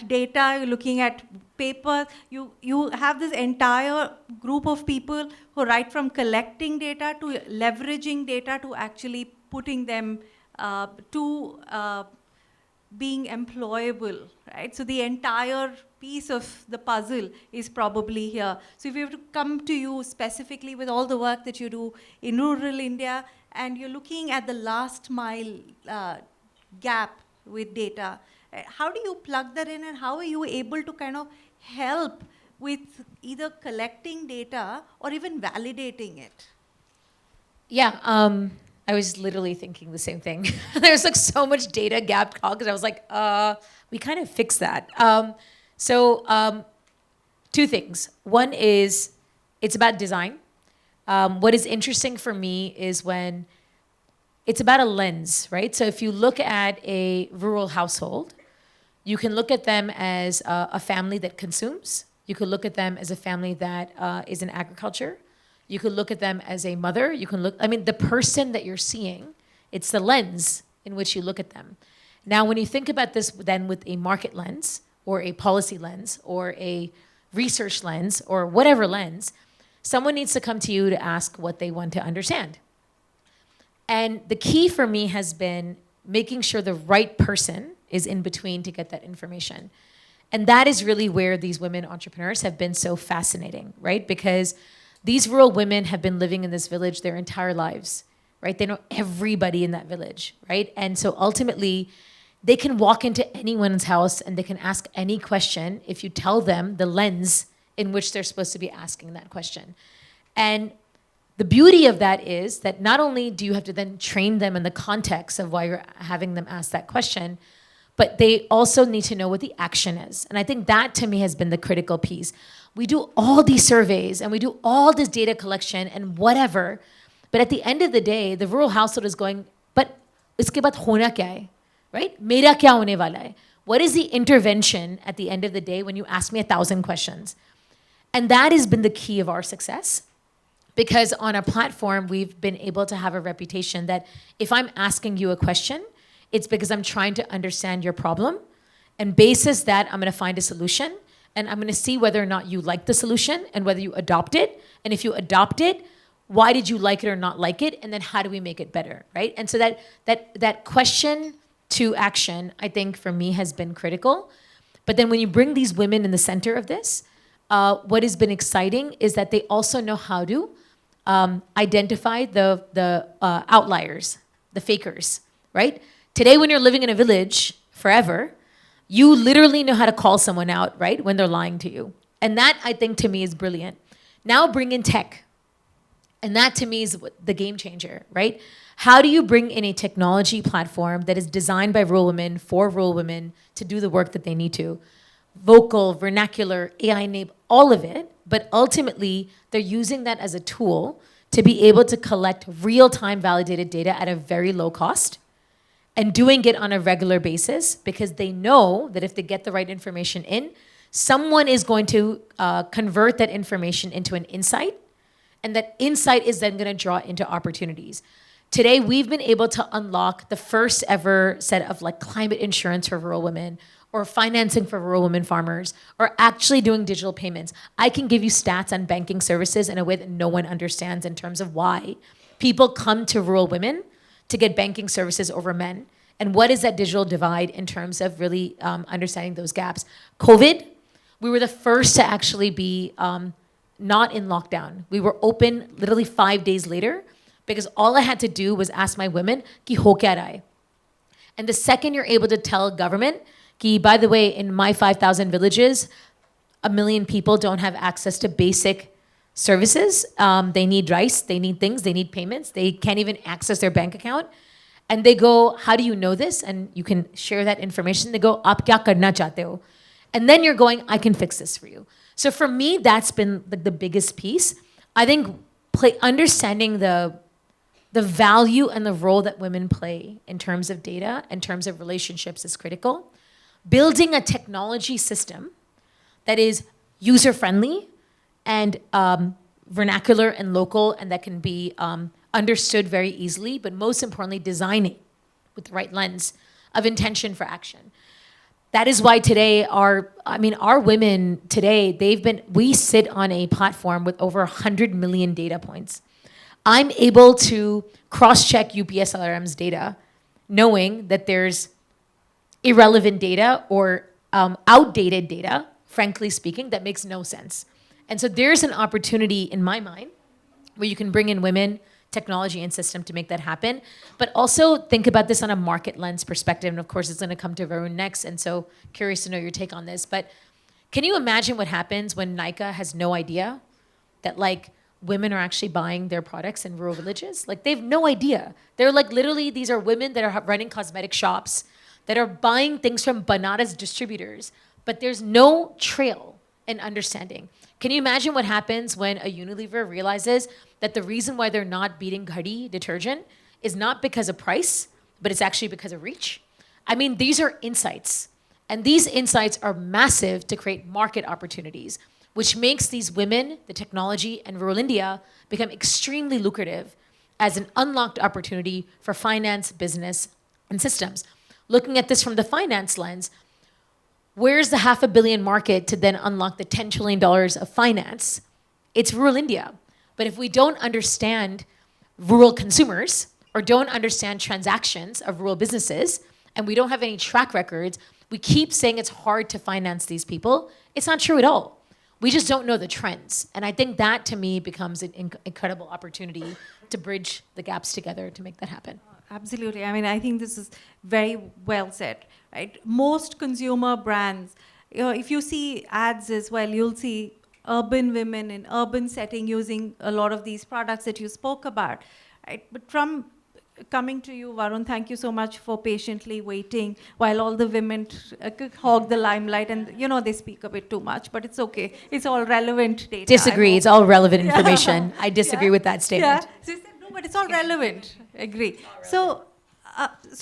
data, you're looking at paper. You have this entire group of people who right from collecting data to leveraging data to actually putting them to being employable, right? So the entire piece of the puzzle is probably here. So if we have to come to you specifically with all the work that you do in rural India, and you're looking at the last mile gap with data, how do you plug that in, and how are you able to kind of help with either collecting data or even validating it?
Yeah, I was literally thinking the same thing. There's like so much data gap because I was like, we kind of fixed that. So 2 things. One is it's about design. What is interesting for me is when it's about a lens, right? So if you look at a rural household, you can look at them as a family that consumes. You could look at them as a family that is in agriculture. You could look at them as a mother. You can look, the person that you're seeing, it's the lens in which you look at them. Now, when you think about this then with a market lens or a policy lens or a research lens or whatever lens, someone needs to come to you to ask what they want to understand. And the key for me has been making sure the right person is in between to get that information. And that is really where these women entrepreneurs have been so fascinating, right? Because these rural women have been living in this village their entire lives, right? They know everybody in that village, right? And so ultimately, they can walk into anyone's house and they can ask any question if you tell them the lens in which they're supposed to be asking that question. And the beauty of that is that not only do you have to then train them in the context of why you're having them ask that question, but they also need to know what the action is. And I think that to me has been the critical piece. We do all these surveys and we do all this data collection and whatever, but at the end of the day, the rural household is going, but iske baad hona kya hai? Right? Mera kya hone wala hai? What is the intervention at the end of the day when you ask me 1,000 questions? And that has been the key of our success. Because on our platform, we've been able to have a reputation that if I'm asking you a question, it's because I'm trying to understand your problem. And basis that, I'm going to find a solution. And I'm going to see whether or not you like the solution and whether you adopt it. And if you adopt it, why did you like it or not like it? And then how do we make it better, right? And so that question to action, I think for me has been critical. But then when you bring these women in the center of this, what has been exciting is that they also know how to identify the outliers, the fakers, right? Today, when you're living in a village forever, you literally know how to call someone out, right? When they're lying to you. And that, I think, to me is brilliant. Now bring in tech. And that, to me, is the game changer, right? How do you bring in a technology platform that is designed by rural women for rural women to do the work that they need to? Vocal, vernacular, AI-enabled, all of it. But ultimately, they're using that as a tool to be able to collect real-time validated data at a very low cost and doing it on a regular basis because they know that if they get the right information in, someone is going to convert that information into an insight, and that insight is then going to draw into opportunities. Today, we've been able to unlock the first ever set of like climate insurance for rural women, or financing for rural women farmers, or actually doing digital payments. I can give you stats on banking services in a way that no one understands in terms of why people come to rural women to get banking services over men. And what is that digital divide in terms of really understanding those gaps? COVID, we were the first to actually be not in lockdown. We were open literally 5 days later because all I had to do was ask my women, ki ho kya raha hai? And the second you're able to tell government, ki, by the way, in my 5,000 villages, 1 million people don't have access to basic services. They need rice, they need things, they need payments. They can't even access their bank account. And they go, how do you know this? And you can share that information. They go, aap kya karna chahte ho? And then you're going, I can fix this for you. So for me, that's been the biggest piece. I think understanding the value and the role that women play in terms of data, in terms of relationships is critical. Building a technology system that is user-friendly and vernacular and local and that can be understood very easily, but most importantly, designing with the right lens of intention for action. That is why today our women today, we sit on a platform with over 100 million data points. I'm able to cross-check UPS LRM's data, knowing that there's irrelevant data or outdated data, frankly speaking, that makes no sense. And so there's an opportunity in my mind where you can bring in women, technology, and system to make that happen. But also think about this on a market lens perspective. And of course, it's going to come to Varun next. And so curious to know your take on this. But can you imagine what happens when Nykaa has no idea that like women are actually buying their products in rural villages? Like they have no idea. They're like literally, these are women that are running cosmetic shops, that are buying things from Banaras distributors, but there's no trail in understanding. Can you imagine what happens when a Unilever realizes that the reason why they're not beating Ghadi detergent is not because of price, but it's actually because of reach? I mean, these are insights. And these insights are massive to create market opportunities, which makes these women, the technology, and rural India become extremely lucrative as an unlocked opportunity for finance, business, and systems. Looking at this from the finance lens, where's the $500 million market to then unlock the $10 trillion of finance? It's rural India. But if we don't understand rural consumers or don't understand transactions of rural businesses, and we don't have any track records, We keep saying it's hard to finance these people. It's not true at all. We just don't know the trends. And I think that, to me, becomes an incredible opportunity to bridge the gaps together to make that happen.
Absolutely. I mean, I think this is very well said, right? Most consumer brands, if you see ads as well, you'll see urban women in urban setting using a lot of these products that you spoke about, right? But from coming to you, Varun, thank you so much for patiently waiting while all the women hog the limelight, and they speak a bit too much, but it's okay. It's all relevant data.
Disagree. It's all relevant information. I disagree with that statement.
Yeah. So you said, no, but it's all relevant. Agree. So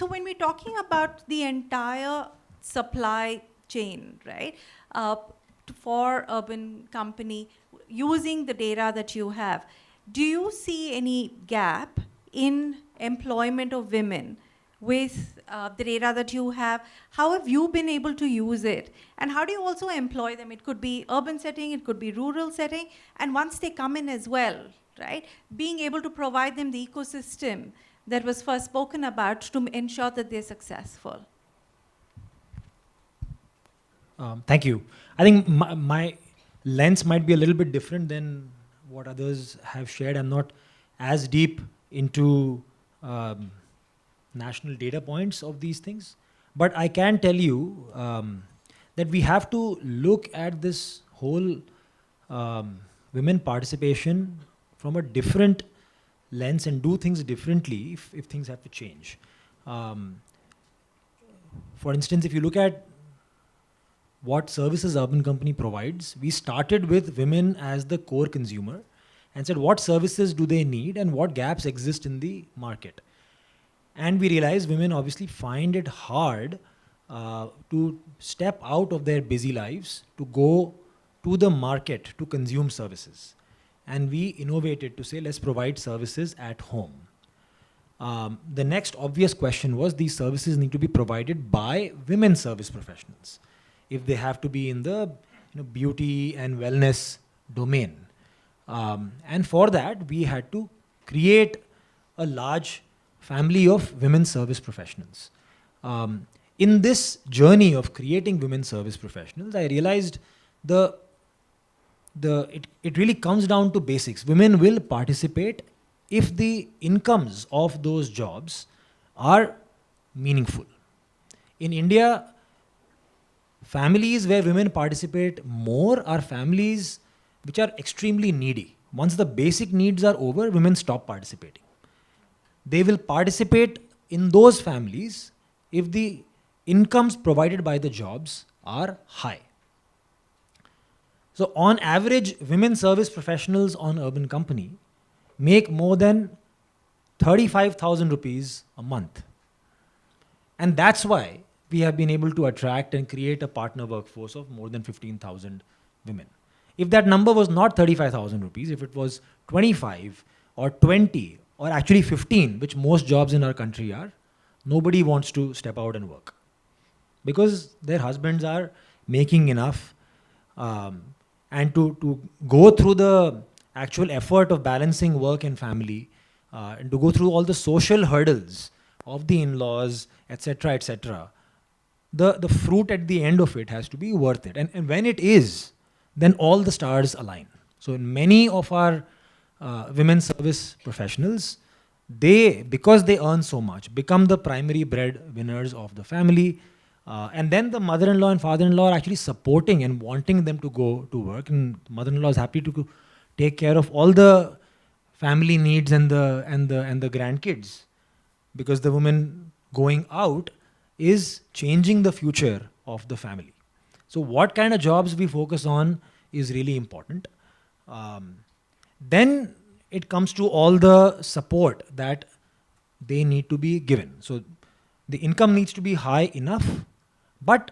when we're talking about the entire supply chain, right, for urban company, using the data that you have, do you see any gap in employment of women with the data that you have? How have you been able to use it? And how do you also employ them? It could be urban setting, it could be rural setting. And once they come in as well, right, being able to provide them the ecosystem that was first spoken about to ensure that they're successful.
Thank you. I think my lens might be a little bit different than what others have shared. I'm not as deep into national data points of these things. But I can tell you that we have to look at this whole women participation from a different lens and do things differently if things have to change. For instance, if you look at what services Urban Company provides, we started with women as the core consumer and said what services do they need and what gaps exist in the market. And we realized women obviously find it hard to step out of their busy lives to go to the market to consume services. And we innovated to say, let's provide services at home. The next obvious question was these services need to be provided by women service professionals if they have to be in the beauty and wellness domain. And for that, we had to create a large family of women service professionals. In this journey of creating women service professionals, I realized it really comes down to basics. Women will participate if the incomes of those jobs are meaningful. In India, families where women participate more are families which are extremely needy. Once the basic needs are over, women stop participating. They will participate in those families if the incomes provided by the jobs are high. So on average, women service professionals on Urban Company make more than 35,000 rupees a month. And that's why we have been able to attract and create a partner workforce of more than 15,000 women. If that number was not 35,000 rupees, if it was 25 or 20 or actually 15, which most jobs in our country are, nobody wants to step out and work because their husbands are making enough. And to go through the actual effort of balancing work and family, and to go through all the social hurdles of the in-laws, etc., the fruit at the end of it has to be worth it. And when it is, then all the stars align. So in many of our women service professionals, because they earn so much, become the primary breadwinners of the family. And then the mother-in-law and father-in-law are actually supporting and wanting them to go to work. And mother-in-law is happy to take care of all the family needs and the grandkids, because the woman going out is changing the future of the family. So what kind of jobs we focus on is really important. Then it comes to all the support that they need to be given. So the income needs to be high enough, but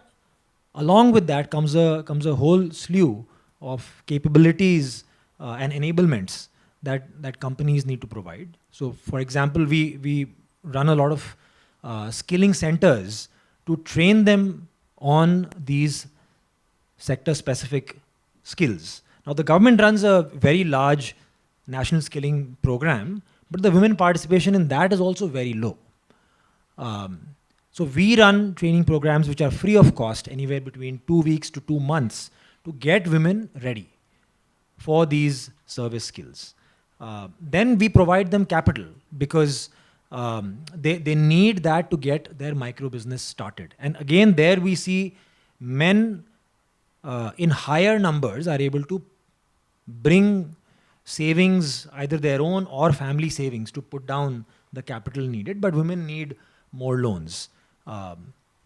along with that comes a whole slew of capabilities and enablements that companies need to provide. So for example, we run a lot of skilling centers to train them on these sector-specific skills. Now the government runs a very large national skilling program, but the women participation in that is also very low. So we run training programs which are free of cost, anywhere between 2 weeks to 2 months, to get women ready for these service skills. Then we provide them capital, because they need that to get their micro business started. And again, there we see men in higher numbers are able to bring savings, either their own or family savings, to put down the capital needed, but women need more loans.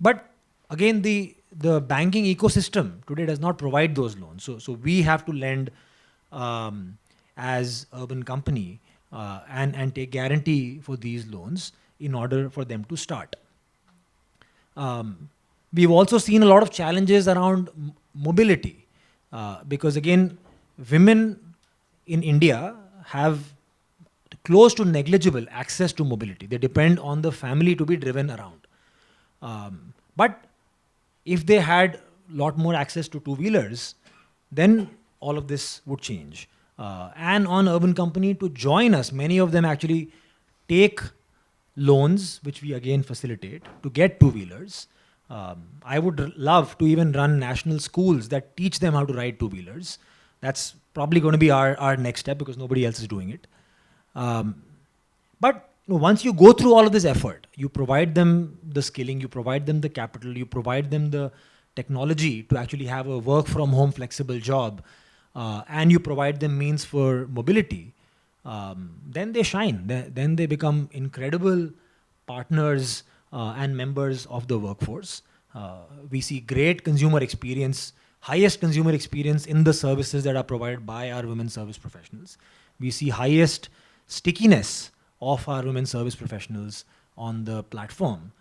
But again, the banking ecosystem today does not provide those loans. So we have to lend as urban company and take guarantee for these loans in order for them to start. We've also seen a lot of challenges around mobility, because again, women in India have close to negligible access to mobility. They depend on the family to be driven around. But if they had a lot more access to two-wheelers, then all of this would change. And on urban company to join us, many of them actually take loans, which we again facilitate, to get two-wheelers. I would love to even run national schools that teach them how to ride two-wheelers. That's probably going to be our next step, because nobody else is doing it. But once you go through all of this effort, you provide them the skilling, you provide them the capital, you provide them the technology to actually have a work from home flexible job, and you provide them means for mobility, then they shine. Then they become incredible partners and members of the workforce. We see great consumer experience, highest consumer experience in the services that are provided by our women service professionals. We see highest stickiness of our women service professionals on the platform.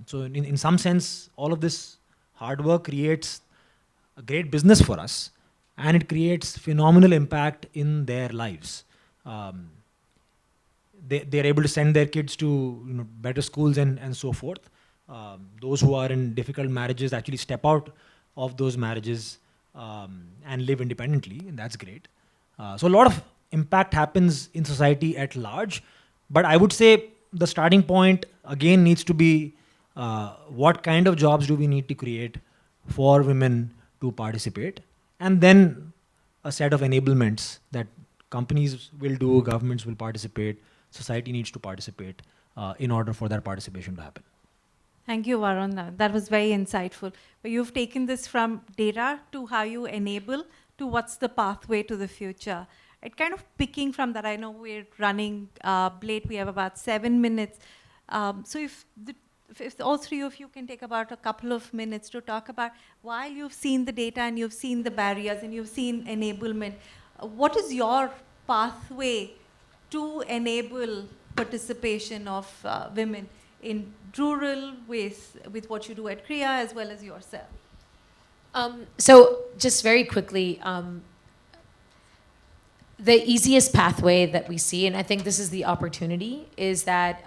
So in some sense, all of this hard work creates a great business for us, and it creates phenomenal impact in their lives. They're able to send their kids to better schools and so forth. Those who are in difficult marriages actually step out of those marriages and live independently, and that's great. So a lot of impact happens in society at large, but I would say the starting point again needs to be what kind of jobs do we need to create for women to participate, and then a set of enablements that companies will do, governments will participate, society needs to participate in order for that participation to happen.
Thank you, Varun. That was very insightful. But you've taken this from data to how you enable to what's the pathway to the future. It kind of picking from that, I know we're running late, we have about 7 minutes. So if all three of you can take about a couple of minutes to talk about, while you've seen the data and you've seen the barriers and you've seen enablement, what is your pathway to enable participation of women in rural with what you do at Kriya as well as yourself?
So just very quickly, the easiest pathway that we see, and I think this is the opportunity, is that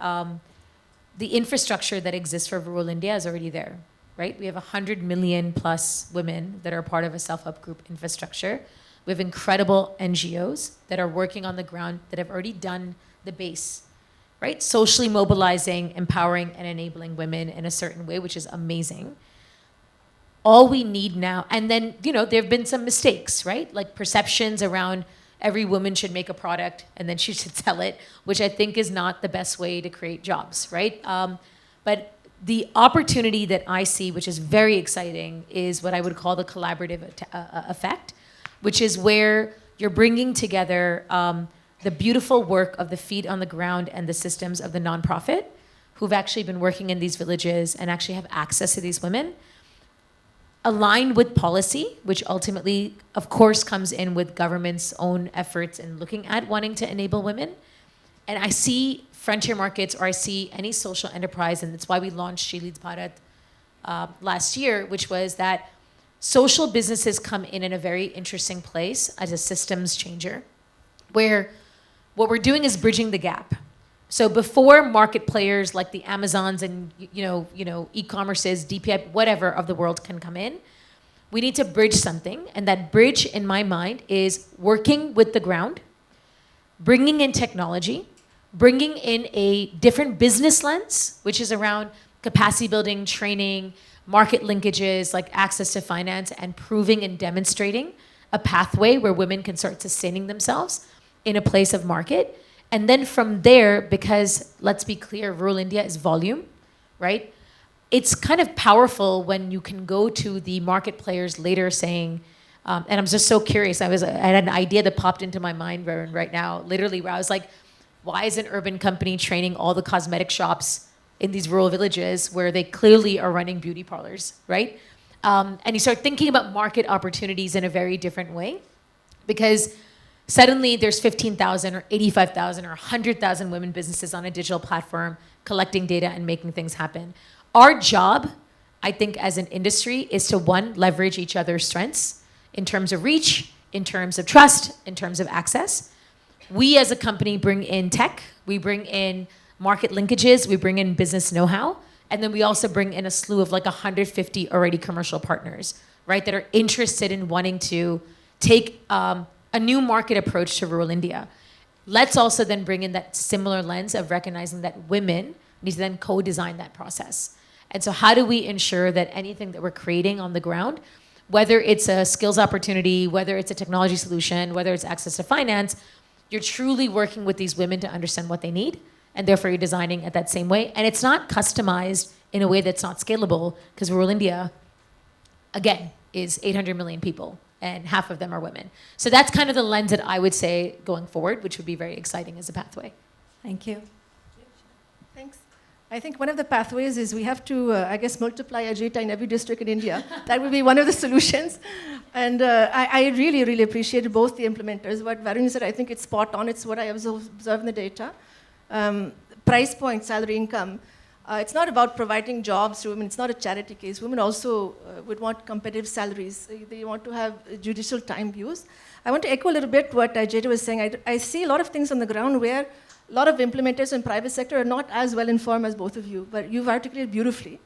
the infrastructure that exists for rural India is already there, right? We have 100 million plus women that are part of a self-help group infrastructure. We have incredible NGOs that are working on the ground that have already done the base, right? Socially mobilizing, empowering, and enabling women in a certain way, which is amazing. All we need now, and then, there have been some mistakes, right? Like perceptions around every woman should make a product and then she should sell it, which I think is not the best way to create jobs, right? But the opportunity that I see, which is very exciting, is what I would call the collaborative effect, which is where you're bringing together the beautiful work of the feet on the ground and the systems of the nonprofit who've actually been working in these villages and actually have access to these women, aligned with policy, which ultimately, of course, comes in with government's own efforts in looking at wanting to enable women. And I see frontier markets, or I see any social enterprise, and that's why we launched She Leads Bharat last year, which was that social businesses come in a very interesting place as a systems changer, where what we're doing is bridging the gap. So before market players like the Amazons and e-commerces, DPI, whatever of the world can come in, we need to bridge something. And that bridge, in my mind, is working with the ground, bringing in technology, bringing in a different business lens, which is around capacity building, training, market linkages, like access to finance, and proving and demonstrating a pathway where women can start sustaining themselves in a place of market. And then from there, because let's be clear, rural India is volume, right? It's kind of powerful when you can go to the market players later saying, and I'm just so curious, I had an idea that popped into my mind, Varun, right now, literally, where I was like, why is an urban company training all the cosmetic shops in these rural villages where they clearly are running beauty parlors, right? And you start thinking about market opportunities in a very different way, because suddenly there's 15,000 or 85,000 or 100,000 women businesses on a digital platform collecting data and making things happen. Our job, I think, as an industry is to, one, leverage each other's strengths in terms of reach, in terms of trust, in terms of access. We as a company bring in tech, we bring in market linkages, we bring in business know-how, and then we also bring in a slew of like 150 already commercial partners, right, that are interested in wanting to take a new market approach to rural India. Let's also then bring in that similar lens of recognizing that women need to then co-design that process. And so how do we ensure that anything that we're creating on the ground, whether it's a skills opportunity, whether it's a technology solution, whether it's access to finance, you're truly working with these women to understand what they need, and therefore you're designing it that same way. And it's not customized in a way that's not scalable, because rural India, again, is 800 million people, and half of them are women. So that's kind of the lens that I would say going forward, which would be very exciting as a pathway.
Thank you.
Thanks. I think one of the pathways is we have to, I guess, multiply Ajaita in every district in India. That would be one of the solutions. And I really, really appreciated both the implementers. What Varun said, I think it's spot on. It's what I observe in the data. Price point, salary, income. It's not about providing jobs to women. It's not a charity case. Women also would want competitive salaries. They want to have judicial time views. I want to echo a little bit what Ajaita was saying. I see a lot of things on the ground where a lot of implementers in private sector are not as well informed as both of you, but you've articulated beautifully.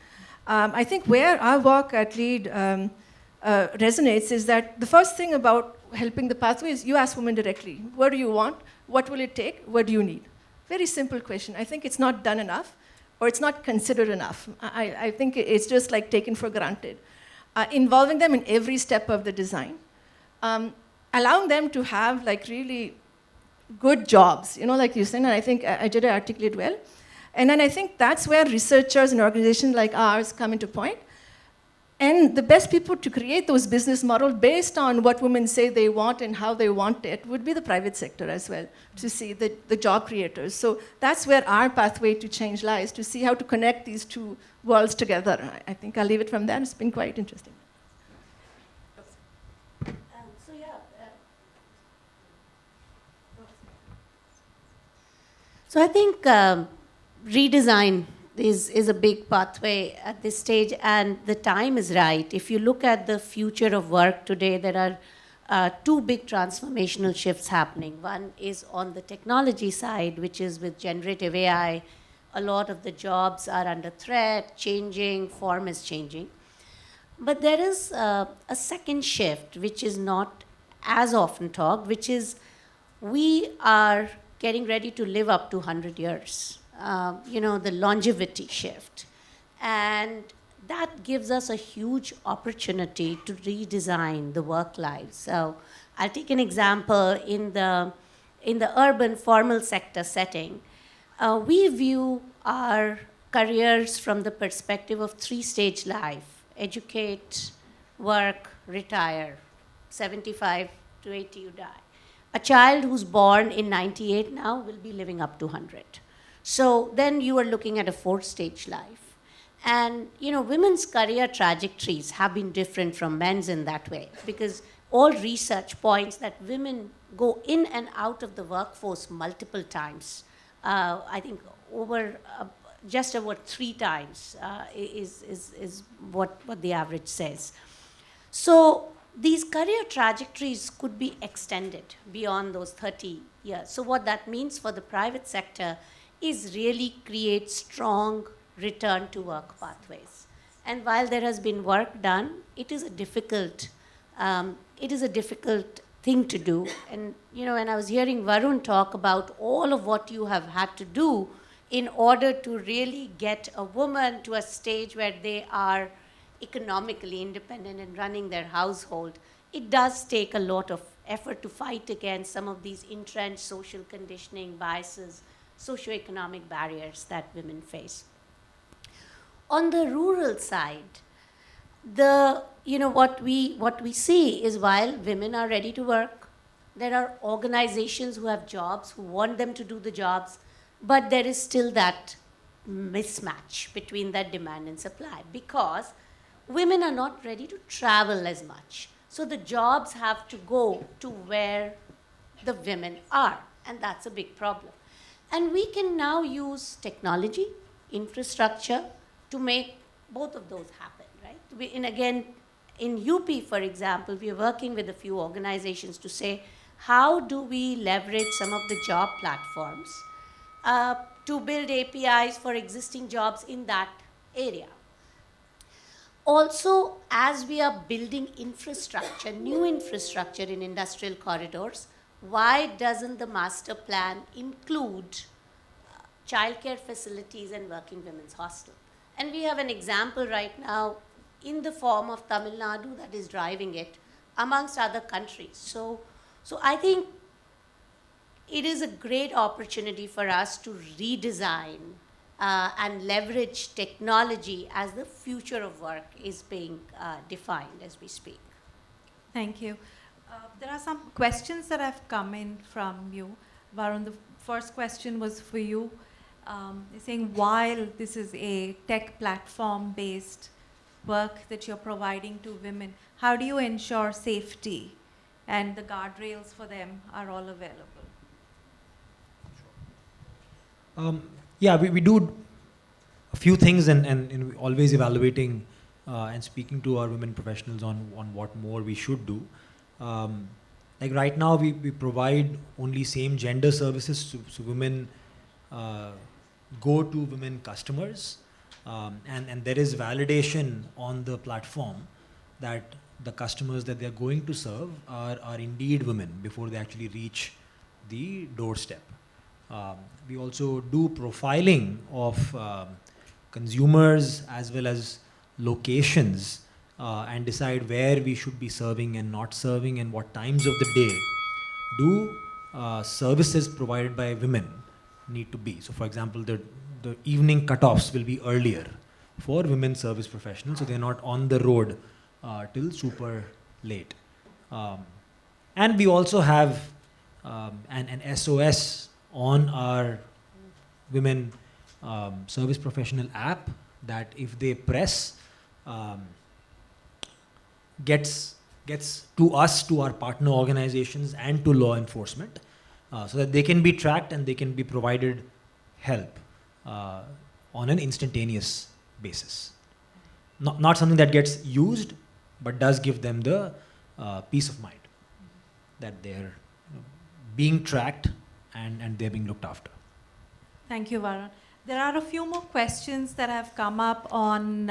I think where our work at LEAD resonates is that the first thing about helping the pathway is you ask women directly, what do you want? What will it take? What do you need? Very simple question. I think it's not done enough, or it's not considered enough. I think it's just like taken for granted. Involving them in every step of the design. Allowing them to have like really good jobs, like you said, and I think Ajaita articulated well. And then I think that's where researchers and organizations like ours come into point. And the best people to create those business models based on what women say they want and how they want it would be the private sector as well, to see the job creators. So that's where our pathway to change lies, to see how to connect these two worlds together. I think I'll leave it from there. It's been quite interesting.
So I think redesign is a big pathway at this stage, and the time is right. If you look at the future of work today, there are two big transformational shifts happening. One is on the technology side, which is with generative AI. A lot of the jobs are under threat, changing, form is changing. But there is a second shift, which is not as often talked, which is we are getting ready to live up to 100 years, the longevity shift. And that gives us a huge opportunity to redesign the work lives. So I'll take an example in the urban formal sector setting. We view our careers from the perspective of three-stage life: educate, work, retire. 75 to 80, you die. A child who's born in 98 now will be living up to 100. So then you are looking at a fourth-stage life. And, women's career trajectories have been different from men's in that way, because all research points that women go in and out of the workforce multiple times. I think just over 3 times is what the average says. So these career trajectories could be extended beyond those 30 years. So what that means for the private sector is really create strong return to work pathways. And while there has been work done, it is a difficult thing to do. And when I was hearing Varun talk about all of what you have had to do in order to really get a woman to a stage where they are economically independent and running their household, it does take a lot of effort to fight against some of these entrenched social conditioning, biases, socioeconomic barriers that women face. On the rural side, what we see is while women are ready to work, there are organizations who have jobs, who want them to do the jobs, but there is still that mismatch between that demand and supply because women are not ready to travel as much. So the jobs have to go to where the women are, and that's a big problem. And we can now use technology, infrastructure to make both of those happen, right? In UP, for example, we are working with a few organizations to say, how do we leverage some of the job platforms to build APIs for existing jobs in that area? Also, as we are building infrastructure, new infrastructure in industrial corridors, why doesn't the master plan include childcare facilities and working women's hostel? And we have an example right now in the form of Tamil Nadu that is driving it, amongst other countries. So I think it is a great opportunity for us to redesign and leverage technology as the future of work is being defined as we speak.
Thank you. There are some questions that have come in from you. Varun, the first question was for you. Saying while this is a tech platform-based work that you're providing to women, how do you ensure safety and the guardrails for them are all available?
Yeah, we do a few things and always evaluating and speaking to our women professionals on what more we should do. Like right now, we provide only same gender services, so women go to women customers, and there is validation on the platform that the customers that they're going to serve are indeed women before they actually reach the doorstep. We also do profiling of consumers as well as locations and decide where we should be serving and not serving and what times of the day do services provided by women need to be. So for example, the evening cutoffs will be earlier for women service professionals, so they're not on the road till super late. And we also have an SOS on our women service professional app that if they press, gets to us, to our partner organizations and to law enforcement, so that they can be tracked and they can be provided help on an instantaneous basis. Not something that gets used, but does give them the peace of mind that they're being tracked and they're being looked after.
Thank you, Varun. There are a few more questions that have come up on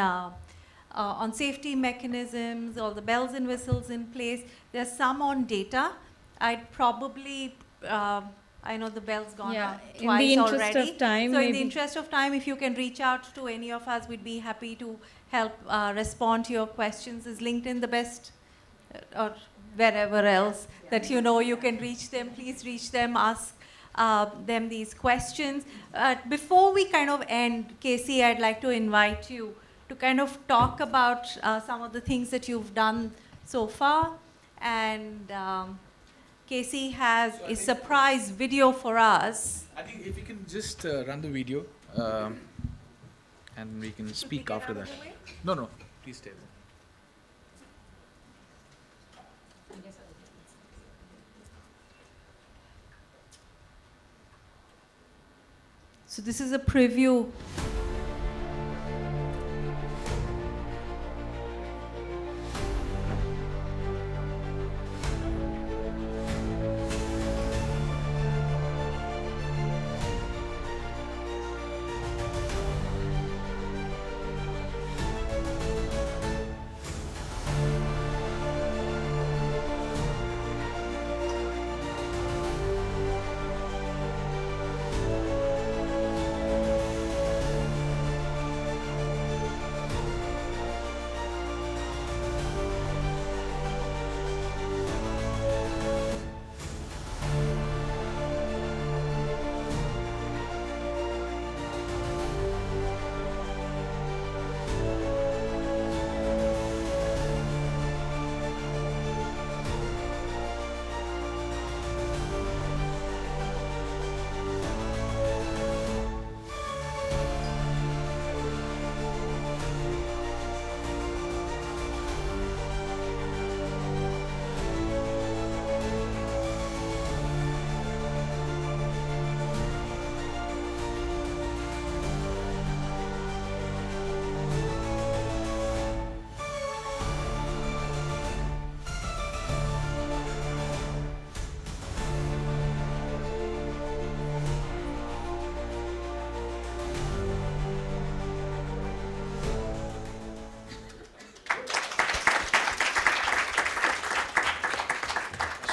safety mechanisms, all the bells and whistles in place. There's some on data. I'd probably, I know the bell's gone up twice already.
In the interest of time,
so in the interest of time, if you can reach out to any of us, we'd be happy to help respond to your questions. Is LinkedIn the best, or wherever else that you know you can reach them? Please reach them, ask them these questions. Before we kind of end, Casey, I'd like to invite you to kind of talk about some of the things that you've done so far. And Casey has a surprise video for us.
I think if you can just run the video and we can speak after that. No, please stay there.
So this is a preview.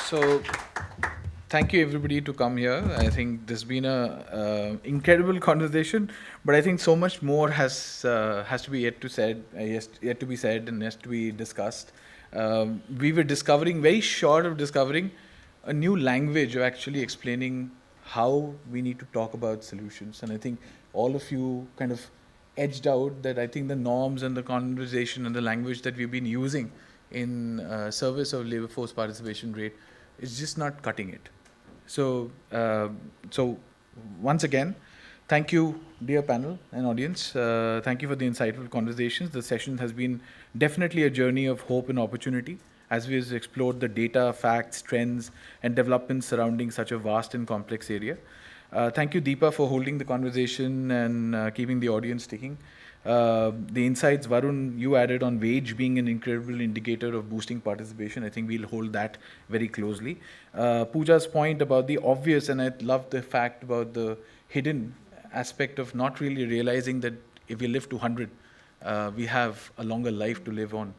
So, thank you everybody to come here. I think there's been a incredible conversation, but I think so much more has to be yet to be said and has to be discussed. We were very short of discovering a new language of actually explaining how we need to talk about solutions. And I think all of you kind of edged out that I think the norms and the conversation and the language that we've been using in service of labor force participation rate is just not cutting it. So, once again, thank you, dear panel and audience. Thank you for the insightful conversations. The session has been definitely a journey of hope and opportunity as we have explored the data, facts, trends, and developments surrounding such a vast and complex area. Thank you, Deepa, for holding the conversation and keeping the audience ticking. The insights, Varun, you added on wage being an incredible indicator of boosting participation. I think we'll hold that very closely. Pooja's point about the obvious, and I love the fact about the hidden aspect of not really realizing that if we live to 100, we have a longer life to live on.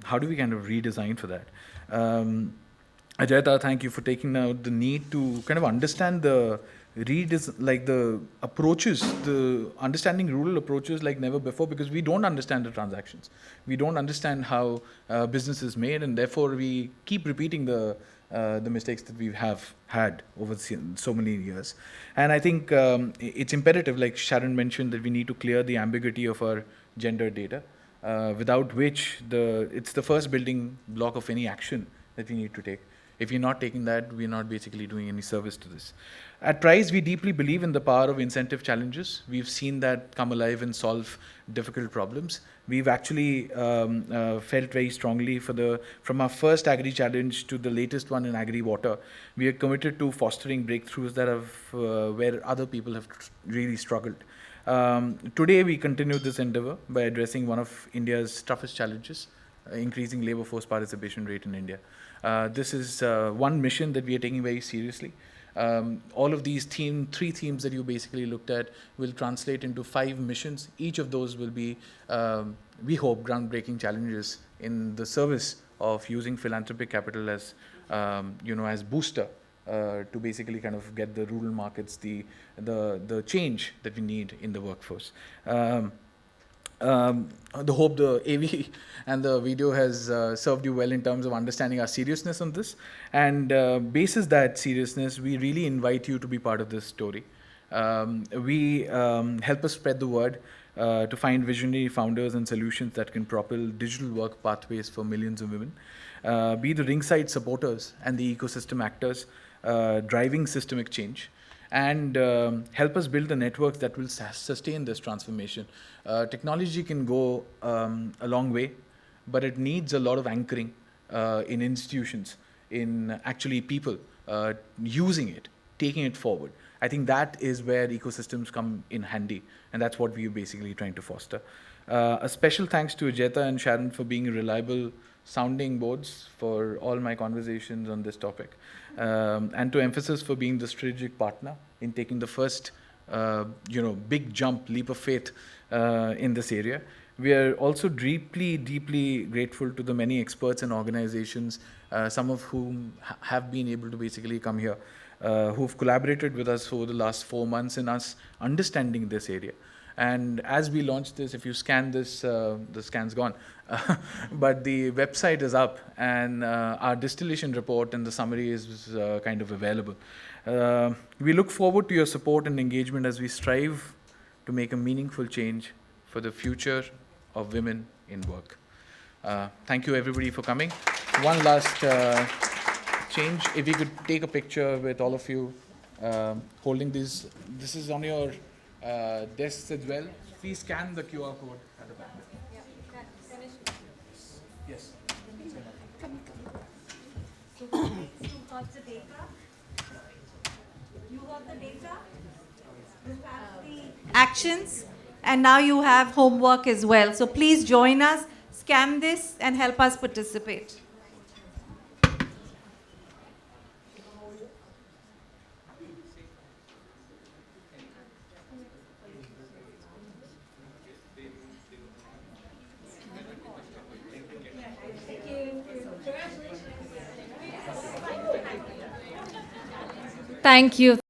How do we kind of redesign for that? Ajaita, thank you for taking out the need to kind of understand the approaches, the understanding rural approaches like never before, because we don't understand the transactions. We don't understand how business is made, and therefore we keep repeating the mistakes that we have had over so many years. And I think it's imperative, like Sharon mentioned, that we need to clear the ambiguity of our gender data, without which it's the first building block of any action that we need to take. If you're not taking that, we're not basically doing any service to this. At Price, we deeply believe in the power of incentive challenges. We've seen that come alive and solve difficult problems. We've actually felt very strongly from our first Agri Challenge to the latest one in Agri Water. We are committed to fostering breakthroughs that where other people have really struggled. Today, we continue this endeavor by addressing one of India's toughest challenges, increasing labor force participation rate in India. This is one mission that we are taking very seriously. All of these three themes that you basically looked at will translate into 5 missions. Each of those will be, we hope, groundbreaking challenges in the service of using philanthropic capital as, as booster to basically kind of get the rural markets the change that we need in the workforce. The hope the AV and the video has served you well in terms of understanding our seriousness on this. And basis that seriousness, we really invite you to be part of this story. We help us spread the word to find visionary founders and solutions that can propel digital work pathways for millions of women. Be the ringside supporters and the ecosystem actors driving systemic change. And help us build the networks that will sustain this transformation. Technology can go a long way, but it needs a lot of anchoring in institutions, in actually people using it, taking it forward. I think that is where ecosystems come in handy, and that's what we're basically trying to foster. A special thanks to Ajaita and Sharon for being reliable sounding boards for all my conversations on this topic. And to Mphasis for being the strategic partner in taking the first, big leap of faith in this area. We are also deeply, deeply grateful to the many experts and organizations, some of whom have been able to basically come here, who've collaborated with us over the last 4 months in us understanding this area. And as we launch this, if you scan this, the scan's gone, but the website is up, and our distillation report and the summary is kind of available. We look forward to your support and engagement as we strive to make a meaningful change for the future of women in work. Thank you everybody for coming. One last change, if you could take a picture with all of you holding these. This is on your desks as well. Please scan the QR code at the back. Yes.
You got the data? You got the data? You have the actions, and now you have homework as well. So please join us, scan this, and help us participate.
Thank you.